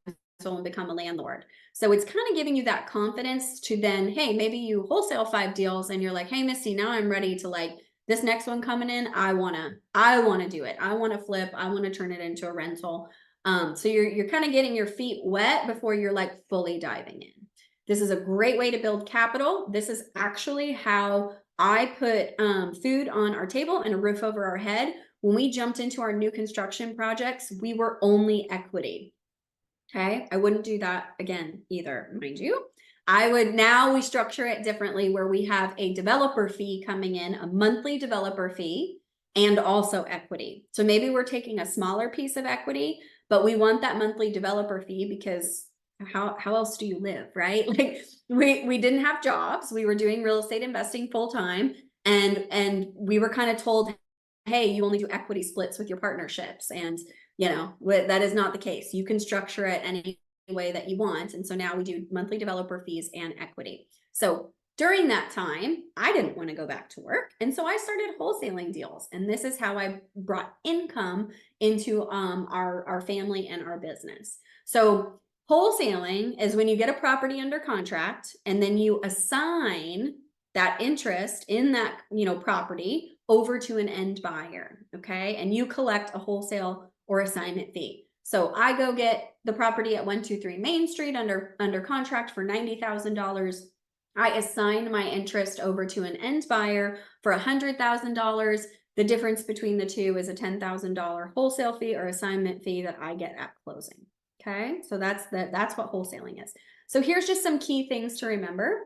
and become a landlord. So it's kind of giving you that confidence to then, hey, maybe you wholesale 5 deals and you're like, hey, Misty, now I'm ready to like this next one coming in. I wanna do it. I want to flip. I want to turn it into a rental. So you're kind of getting your feet wet before you're like fully diving in. This is a great way to build capital. This is actually how I put food on our table and a roof over our head. When we jumped into our new construction projects, we were only equity. Okay, I wouldn't do that again either, mind you. Now we structure it differently where we have a developer fee coming in, a monthly developer fee, and also equity. So maybe we're taking a smaller piece of equity, but we want that monthly developer fee because how else do you live, right? Like we didn't have jobs. We were doing real estate investing full time, and we were kind of told, hey, you only do equity splits with your partnerships, and you know, that is not the case. You can structure it any way that you want. And so now we do monthly developer fees and equity. So during that time, I didn't want to go back to work. And so I started wholesaling deals. And this is how I brought income into our family and our business. So wholesaling is when you get a property under contract and then you assign that interest in that, you know, property over to an end buyer. Okay. And you collect a wholesale or assignment fee. So I go get the property at 123 Main Street under contract for $90,000. I assign my interest over to an end buyer for $100,000. The difference between the two is a $10,000 wholesale fee or assignment fee that I get at closing. Okay, so that's what wholesaling is. So here's just some key things to remember.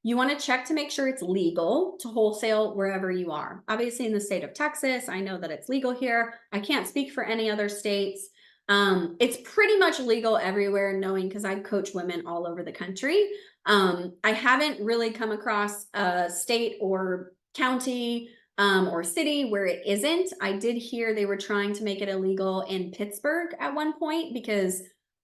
You want to check to make sure it's legal to wholesale wherever you are. Obviously, in the state of Texas, I know that it's legal here. I can't speak for any other states. It's pretty much legal everywhere, knowing because I coach women all over the country. I haven't really come across a state or county or city where it isn't. I did hear they were trying to make it illegal in Pittsburgh at one point because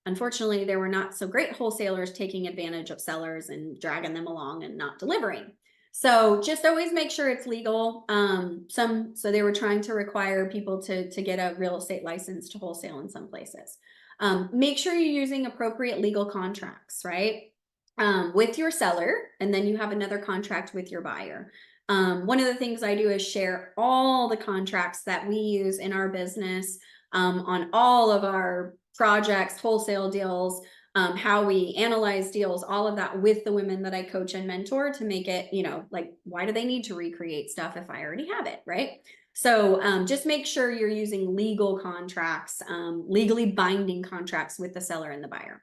unfortunately, there were not so great wholesalers taking advantage of sellers and dragging them along and not delivering. So just always make sure it's legal. So they were trying to require people to get a real estate license to wholesale in some places. Make sure you're using appropriate legal contracts, right? With your seller, and then you have another contract with your buyer. One of the things I do is share all the contracts that we use in our business on all of our projects, wholesale deals, how we analyze deals, all of that with the women that I coach and mentor to make it, you know, like, why do they need to recreate stuff if I already have it, right? So just make sure you're using legal contracts, legally binding contracts with the seller and the buyer.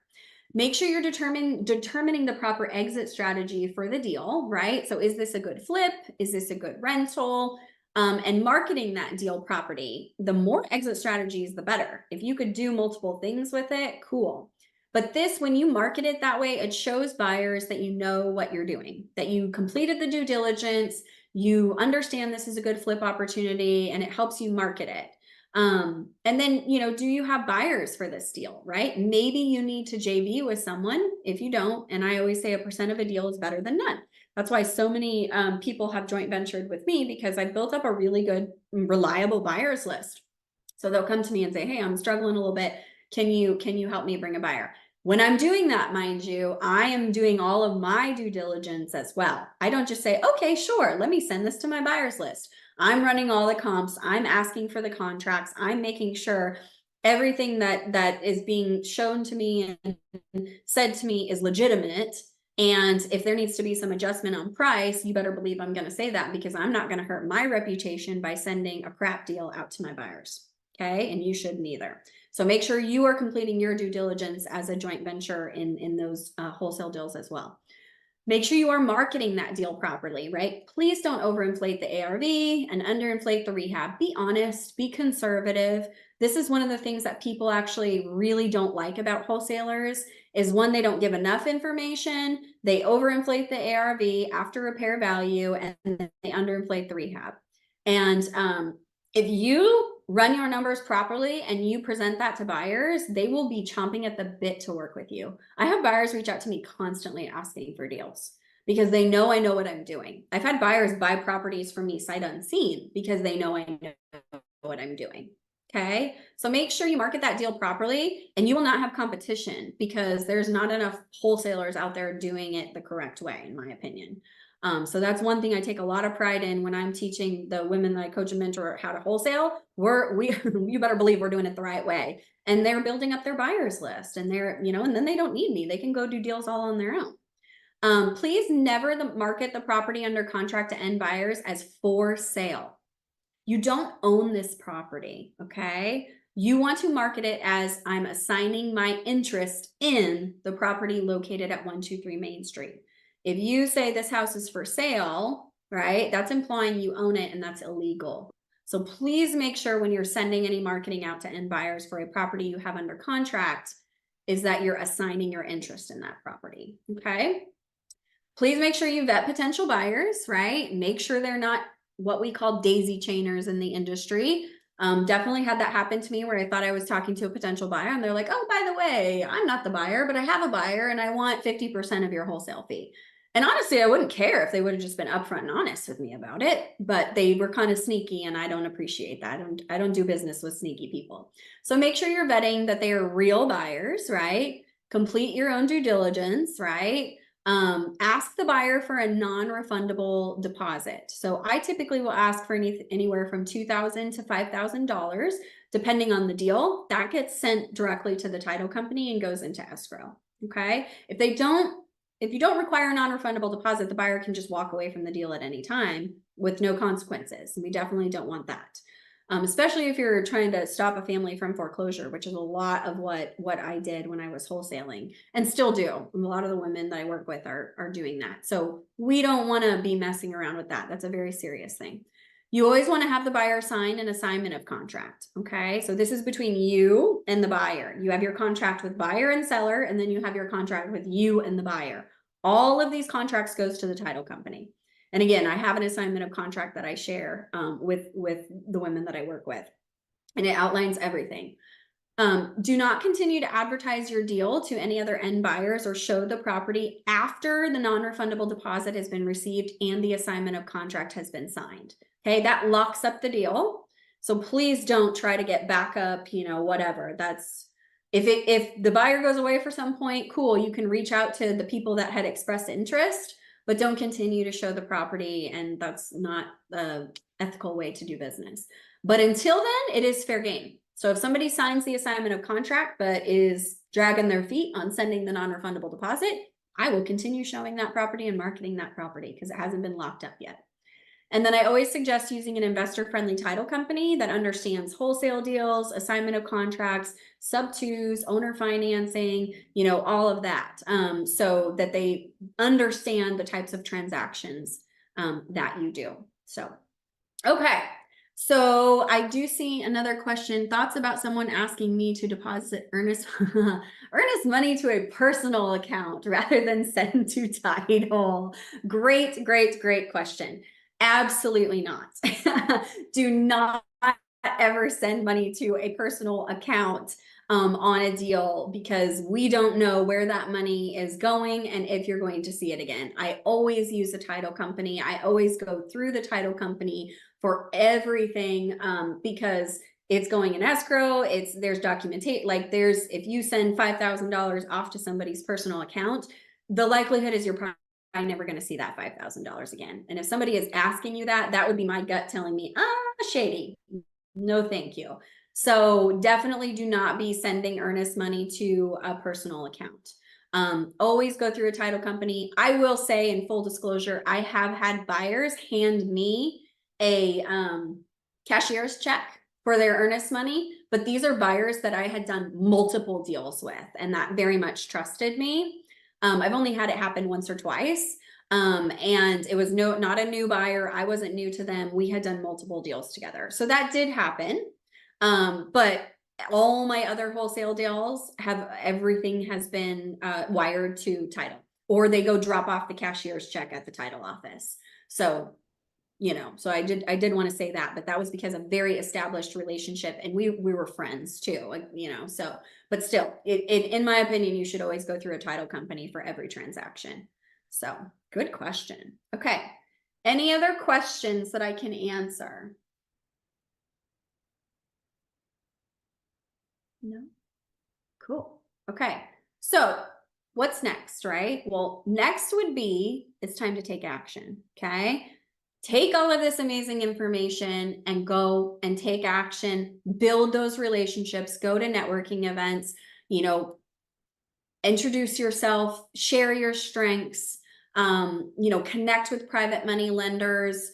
Make sure you're determining the proper exit strategy for the deal, right? So is this a good flip? Is this a good rental? And marketing that deal property, the more exit strategies, the better. If you could do multiple things with it, cool. But this, when you market it that way, it shows buyers that you know what you're doing, that you completed the due diligence, you understand this is a good flip opportunity, and it helps you market it. And then, you know, do you have buyers for this deal, right? Maybe you need to JV with someone. If you don't, and I always say 1% of a deal is better than none. That's why so many people have joint ventured with me, because I built up a really good, reliable buyers list. So they'll come to me and say, hey, I'm struggling a little bit. Can you help me bring a buyer? When I'm doing that, mind you, I am doing all of my due diligence as well. I don't just say, okay, sure, let me send this to my buyers list. I'm running all the comps. I'm asking for the contracts. I'm making sure everything that is being shown to me and said to me is legitimate. And if there needs to be some adjustment on price, you better believe I'm going to say that, because I'm not going to hurt my reputation by sending a crap deal out to my buyers. Okay. And you shouldn't either. So make sure you are completing your due diligence as a joint venture in those wholesale deals as well. Make sure you are marketing that deal properly, right? Please don't overinflate the ARV and underinflate the rehab. Be honest, be conservative. This is one of the things that people actually really don't like about wholesalers is one, they don't give enough information, they overinflate the ARV after repair value, and they underinflate the rehab. And if you run your numbers properly and you present that to buyers, they will be chomping at the bit to work with you. I have buyers reach out to me constantly asking for deals because they know I know what I'm doing. I've had buyers buy properties from me sight unseen because they know I know what I'm doing. Okay, so make sure you market that deal properly and you will not have competition because there's not enough wholesalers out there doing it the correct way, in my opinion. So that's one thing I take a lot of pride in when I'm teaching the women that I coach and mentor how to wholesale. You better believe we're doing it the right way. And they're building up their buyers list and and then they don't need me. They can go do deals all on their own. Please never market the property under contract to end buyers as for sale. You don't own this property, okay? You want to market it as I'm assigning my interest in the property located at 123 Main Street. If you say this house is for sale, right, that's implying you own it and that's illegal. So please make sure when you're sending any marketing out to end buyers for a property you have under contract is that you're assigning your interest in that property, okay? Please make sure you vet potential buyers, right? Make sure they're not what we call daisy chainers in the industry. Definitely had that happen to me where I thought I was talking to a potential buyer and they're like, oh, by the way, I'm not the buyer, but I have a buyer and I want 50% of your wholesale fee. And honestly, I wouldn't care if they would have just been upfront and honest with me about it, but they were kind of sneaky and I don't appreciate that. I don't do business with sneaky people. So make sure you're vetting that they are real buyers, right? Complete your own due diligence, right? Ask the buyer for a non-refundable deposit. So I typically will ask for anywhere from $2,000 to $5,000, depending on the deal. That gets sent directly to the title company and goes into escrow. Okay. If you don't require a non-refundable deposit, the buyer can just walk away from the deal at any time with no consequences. And we definitely don't want that. Especially if you're trying to stop a family from foreclosure, which is a lot of what I did when I was wholesaling and still do. A lot of the women that I work with are doing that. So we don't want to be messing around with that. That's a very serious thing. You always want to have the buyer sign an assignment of contract. Okay. So this is between you and the buyer. You have your contract with buyer and seller, and then you have your contract with you and the buyer. All of these contracts goes to the title company. And again, I have an assignment of contract that I share with the women that I work with, and it outlines everything. Do not continue to advertise your deal to any other end buyers or show the property after the non-refundable deposit has been received and the assignment of contract has been signed. Okay, that locks up the deal. So please don't try to get backup, whatever. That's if the buyer goes away for some point, cool, you can reach out to the people that had expressed interest, but don't continue to show the property, and that's not the ethical way to do business. But until then, it is fair game. So if somebody signs the assignment of contract but is dragging their feet on sending the non-refundable deposit, I will continue showing that property and marketing that property because it hasn't been locked up yet. And then I always suggest using an investor-friendly title company that understands wholesale deals, assignment of contracts, sub-twos, owner financing, all of that, so that they understand the types of transactions that you do. So, okay. So I do see another question. Thoughts about someone asking me to deposit earnest money to a personal account rather than send to title. Great, great, great question. Absolutely not. Do not ever send money to a personal account on a deal because we don't know where that money is going and if you're going to see it again. I always use a title company. I always go through the title company for everything because it's going in escrow. There's documentation. If you send $5,000 off to somebody's personal account, the likelihood is you're probably never going to see that $5,000 again. And if somebody is asking you that would be my gut telling me, shady. No, thank you. So definitely do not be sending earnest money to a personal account. Always go through a title company. I will say, in full disclosure, I have had buyers hand me a cashier's check for their earnest money, but these are buyers that I had done multiple deals with and that very much trusted me. I've only had it happen once or twice. And it was not a new buyer. I wasn't new to them. We had done multiple deals together. So that did happen. But all my other wholesale deals everything has been wired to title, or they go drop off the cashier's check at the title office. So, so I did want to say that, but that was because of very established relationship, and we were friends too, like, so, but still, in my opinion, you should always go through a title company for every transaction. So good question. Okay. Any other questions that I can answer? No? Cool. Okay. So what's next, right? Well, next would be, it's time to take action. Okay. Take all of this amazing information and go and take action, build those relationships, go to networking events, introduce yourself, share your strengths, connect with private money lenders,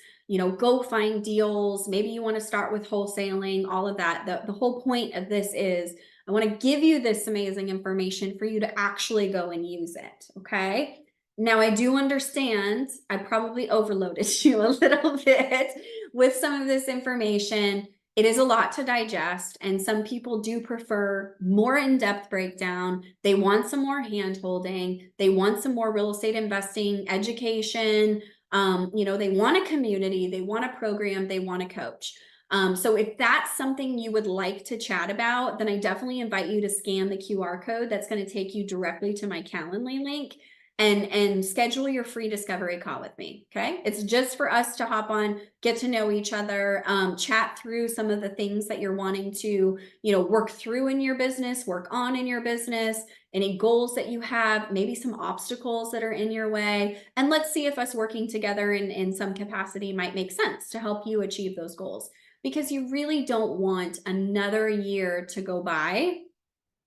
go find deals. Maybe you want to start with wholesaling, all of that. The whole point of this is I want to give you this amazing information for you to actually go and use it. Okay. Now, I do understand I probably overloaded you a little bit with some of this information. It is a lot to digest, and some people do prefer more in-depth breakdown. They want some more hand-holding. They want some more real estate investing education. They want a community, they want a program, they want a coach. So if that's something you would like to chat about, then I definitely invite you to scan the QR code that's going to take you directly to my Calendly link and schedule your free discovery call with me. Okay. It's just for us to hop on, get to know each other, chat through some of the things that you're wanting to, work through in your business, work on in your business, any goals that you have, maybe some obstacles that are in your way. And let's see if us working together in some capacity might make sense to help you achieve those goals, because you really don't want another year to go by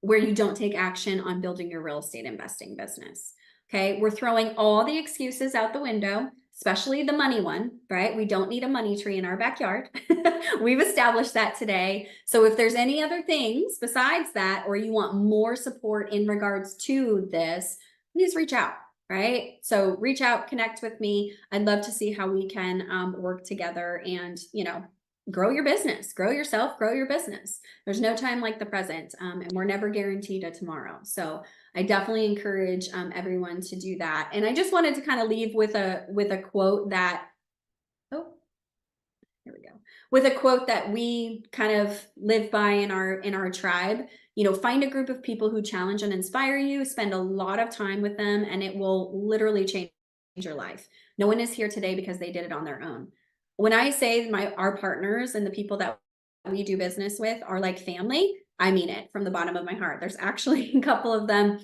where you don't take action on building your real estate investing business. Okay, we're throwing all the excuses out the window, especially the money one, right? We don't need a money tree in our backyard. We've established that today. So if there's any other things besides that, or you want more support in regards to this, please reach out, right? So reach out, connect with me. I'd love to see how we can work together and, grow your business, grow yourself, grow your business. There's no time like the present, and we're never guaranteed a tomorrow. So I definitely encourage everyone to do that. And I just wanted to kind of leave with a quote that, here we go, with a quote that we kind of live by in our tribe. Find a group of people who challenge and inspire you, spend a lot of time with them, and it will literally change your life. No one is here today because they did it on their own. When I say our partners and the people that we do business with are like family, I mean it from the bottom of my heart. There's actually a couple of them,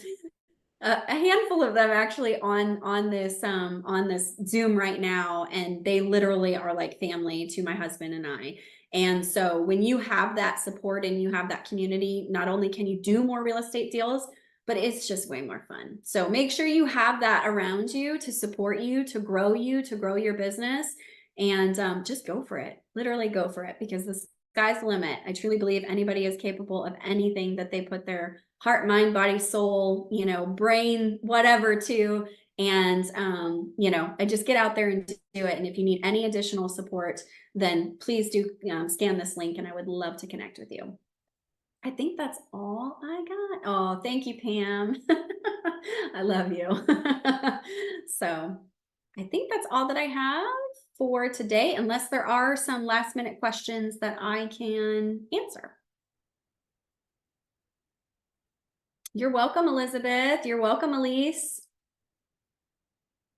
a handful of them actually on this Zoom right now, and they literally are like family to my husband and I. And so when you have that support and you have that community, not only can you do more real estate deals, but it's just way more fun. So make sure you have that around you to support you, to grow your business, and just go for it. Literally go for it, because the sky's the limit. I truly believe anybody is capable of anything that they put their heart, mind, body, soul, brain, whatever to. And, I just get out there and do it. And if you need any additional support, then please do scan this link, and I would love to connect with you. I think that's all I got. Oh, thank you, Pam. I love you. So I think that's all that I have for today, unless there are some last minute questions that I can answer. You're welcome, Elizabeth. You're welcome, Elise.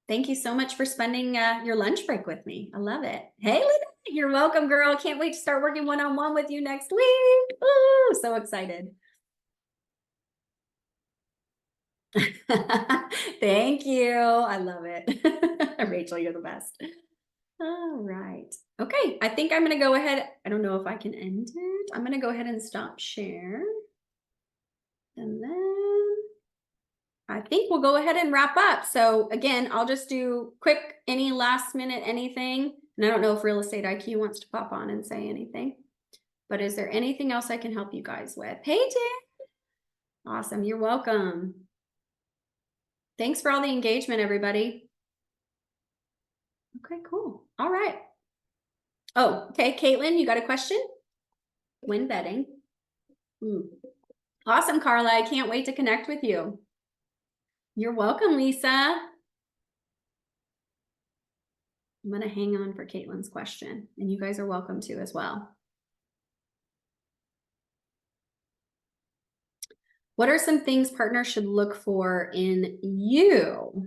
Thank you so much for spending your lunch break with me. I love it. Hey, Lynette, you're welcome, girl. Can't wait to start working one-on-one with you next week. Ooh, so excited. Thank you. I love it. Rachel, you're the best. All right. Okay, I think I'm going to go ahead. I don't know if I can end it. I'm going to go ahead and stop share. And then I think we'll go ahead and wrap up. So again, I'll just do quick, any last minute, anything. And I don't know if Real Estate IQ wants to pop on and say anything, but is there anything else I can help you guys with? Hey, Jen. Awesome. You're welcome. Thanks for all the engagement, everybody. Okay, cool. All right. Oh, okay. Caitlin, you got a question? When betting. Awesome, Carla. I can't wait to connect with you. You're welcome, Lisa. I'm going to hang on for Caitlin's question, and you guys are welcome to as well. What are some things partners should look for in you?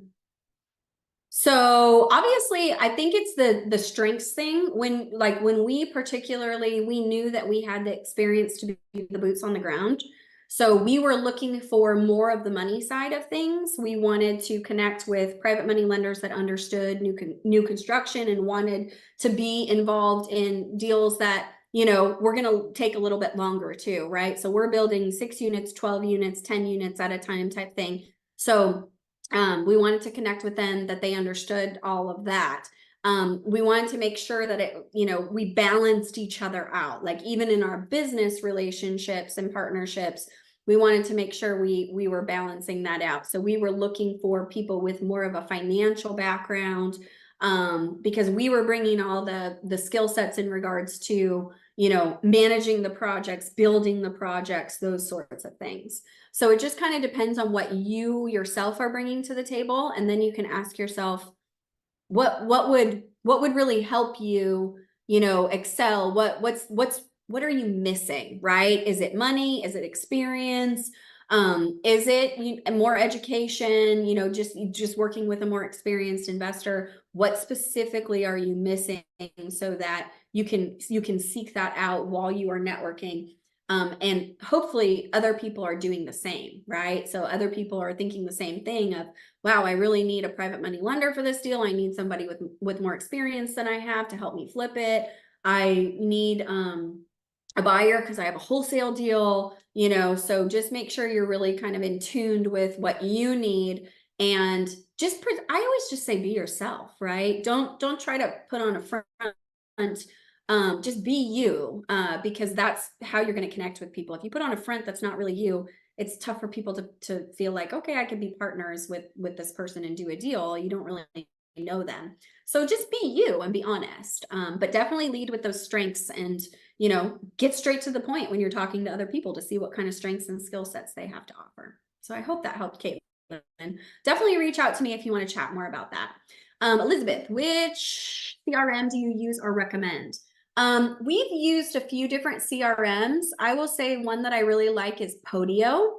So obviously, I think it's the strengths thing. When we particularly, we knew that we had the experience to be the boots on the ground. So we were looking for more of the money side of things. We wanted to connect with private money lenders that understood new construction and wanted to be involved in deals that, you know, we're going to take a little bit longer too, right? So we're building 6 units, 12 units, 10 units at a time type thing. So we wanted to connect with them, that they understood all of that. We wanted to make sure that it, you know, we balanced each other out. Like even in our business relationships and partnerships, we wanted to make sure we were balancing that out. So we were looking for people with more of a financial background, because we were bringing all the skill sets in regards to, you know, managing the projects, building the projects, those sorts of things. So it just kind of depends on what you yourself are bringing to the table, and then you can ask yourself, what would really help you, you know, excel? What are you missing, right? Is it money? Is it experience? Is it more education? You know, just working with a more experienced investor. What specifically are you missing so that you can seek that out while you are networking? And hopefully other people are doing the same, right? So other people are thinking the same thing of, wow, I really need a private money lender for this deal. I need somebody with more experience than I have to help me flip it. I need a buyer because I have a wholesale deal, you know. So just make sure you're really kind of in tuned with what you need, and just I always just say be yourself, right? Don't try to put on a front. Just be you, because that's how you're going to connect with people. If you put on a front that's not really you, it's tough for people to feel like, okay, I could be partners with this person and do a deal. You don't really know them. So just be you and be honest, but definitely lead with those strengths, and, you know, get straight to the point when you're talking to other people to see what kind of strengths and skill sets they have to offer. So I hope that helped, Caitlin. Definitely reach out to me if you want to chat more about that. Elizabeth, which CRM do you use or recommend? We've used a few different CRMs. I will say one that I really like is Podio.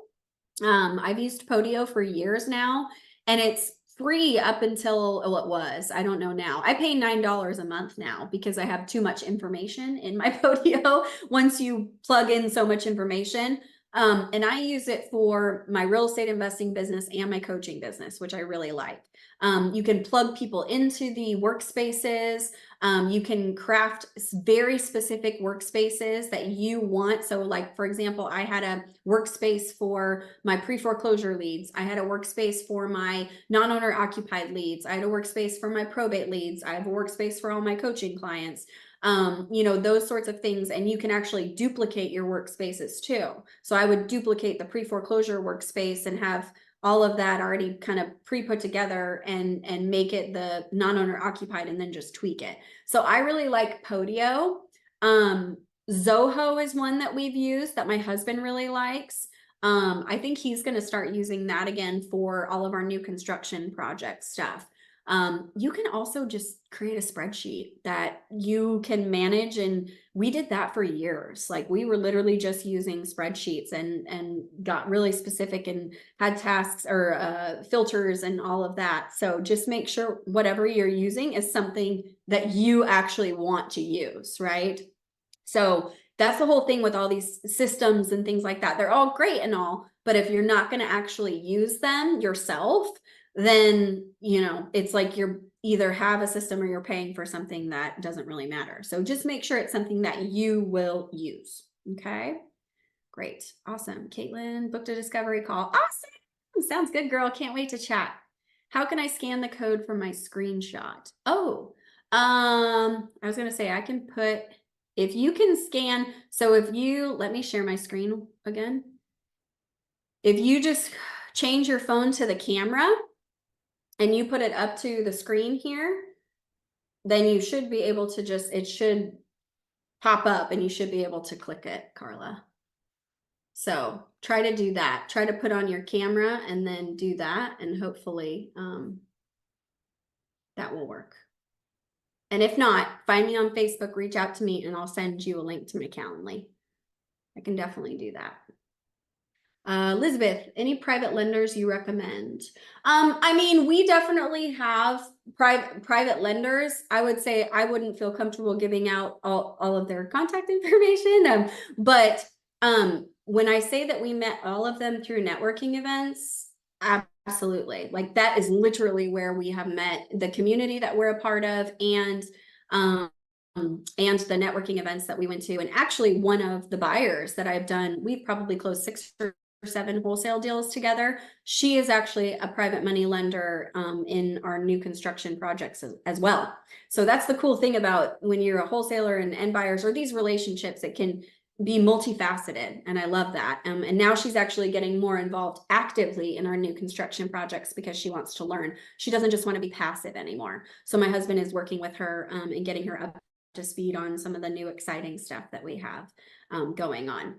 I've used Podio for years now, and it's free up until, well, it was, I don't know now. I pay $9 a month now because I have too much information in my Podio once you plug in so much information. And I use it for my real estate investing business and my coaching business, which I really like. You can plug people into the workspaces. You can craft very specific workspaces that you want. So like, for example, I had a workspace for my pre-foreclosure leads. I had a workspace for my non-owner occupied leads. I had a workspace for my probate leads. I have a workspace for all my coaching clients. You know, those sorts of things. And you can actually duplicate your workspaces too. So I would duplicate the pre-foreclosure workspace and have all of that already kind of pre-put together and make it the non-owner occupied, and then just tweak it. So I really like Podio. Zoho is one that we've used that my husband really likes. I think he's going to start using that again for all of our new construction project stuff. You can also just create a spreadsheet that you can manage, and we did that for years. Like we were literally just using spreadsheets and got really specific and had tasks or filters and all of that. So just make sure whatever you're using is something that you actually want to use, right? So that's the whole thing with all these systems and things like that. They're all great and all, but if you're not going to actually use them yourself, then, you know, it's like you're either have a system or you're paying for something that doesn't really matter. So just make sure it's something that you will use. Okay, great. Awesome. Caitlin booked a discovery call. Awesome. Sounds good, girl. Can't wait to chat. How can I scan the code from my screenshot? Oh, I was going to say I can put, if you can scan, so if you, let me share my screen again. If you just change your phone to the camera, and you put it up to the screen here, then you should be able to it should pop up and you should be able to click it, Carla. So try to do that. Try to put on your camera and then do that, and hopefully that will work. And if not, find me on Facebook, reach out to me, and I'll send you a link to my Calendly. I can definitely do that. Elizabeth, any private lenders you recommend? I mean, we definitely have private lenders. I would say I wouldn't feel comfortable giving out all of their contact information. But when I say that we met all of them through networking events, absolutely. Like that is literally where we have met the community that we're a part of, and the networking events that we went to. And actually one of the buyers that I've done, we've probably closed 6 or 7 wholesale deals together. She is actually a private money lender in our new construction projects as well. So that's the cool thing about when you're a wholesaler and end buyers, or these relationships, it can be multifaceted. And I love that. And now she's actually getting more involved actively in our new construction projects because she wants to learn. She doesn't just want to be passive anymore. So my husband is working with her and getting her up to speed on some of the new exciting stuff that we have going on.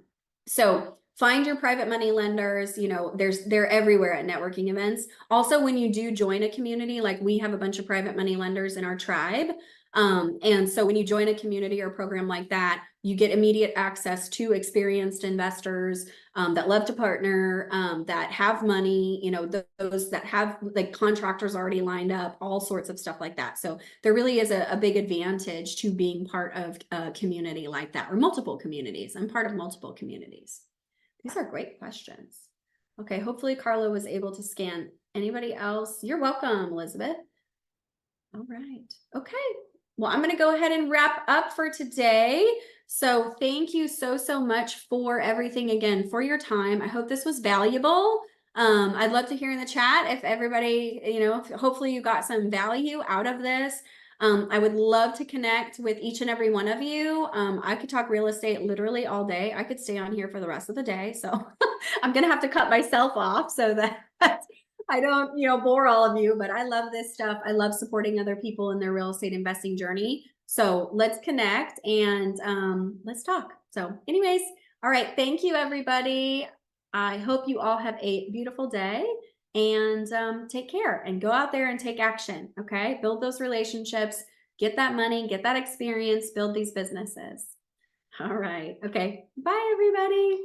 So find your private money lenders. You know, they're everywhere at networking events. Also, when you do join a community, like we have a bunch of private money lenders in our tribe. And so when you join a community or program like that, you get immediate access to experienced investors that love to partner, that have money, you know, those that have like contractors already lined up, all sorts of stuff like that. So there really is a big advantage to being part of a community like that, or multiple communities. I'm part of multiple communities. These are great questions. Okay, hopefully Carla was able to scan. Anybody else? You're welcome, Elizabeth. All right. Okay. Well, I'm going to go ahead and wrap up for today. So thank you so much for everything, again, for your time. I hope this was valuable. I'd love to hear in the chat if everybody, you know, hopefully you got some value out of this. I would love to connect with each and every one of you. I could talk real estate literally all day. I could stay on here for the rest of the day. So I'm going to have to cut myself off so that I don't, you know, bore all of you, but I love this stuff. I love supporting other people in their real estate investing journey. So let's connect and let's talk. So anyways, all right. Thank you, everybody. I hope you all have a beautiful day, and take care and go out there and take action. Okay. Build those relationships, get that money, get that experience, build these businesses. All right. Okay. Bye, everybody.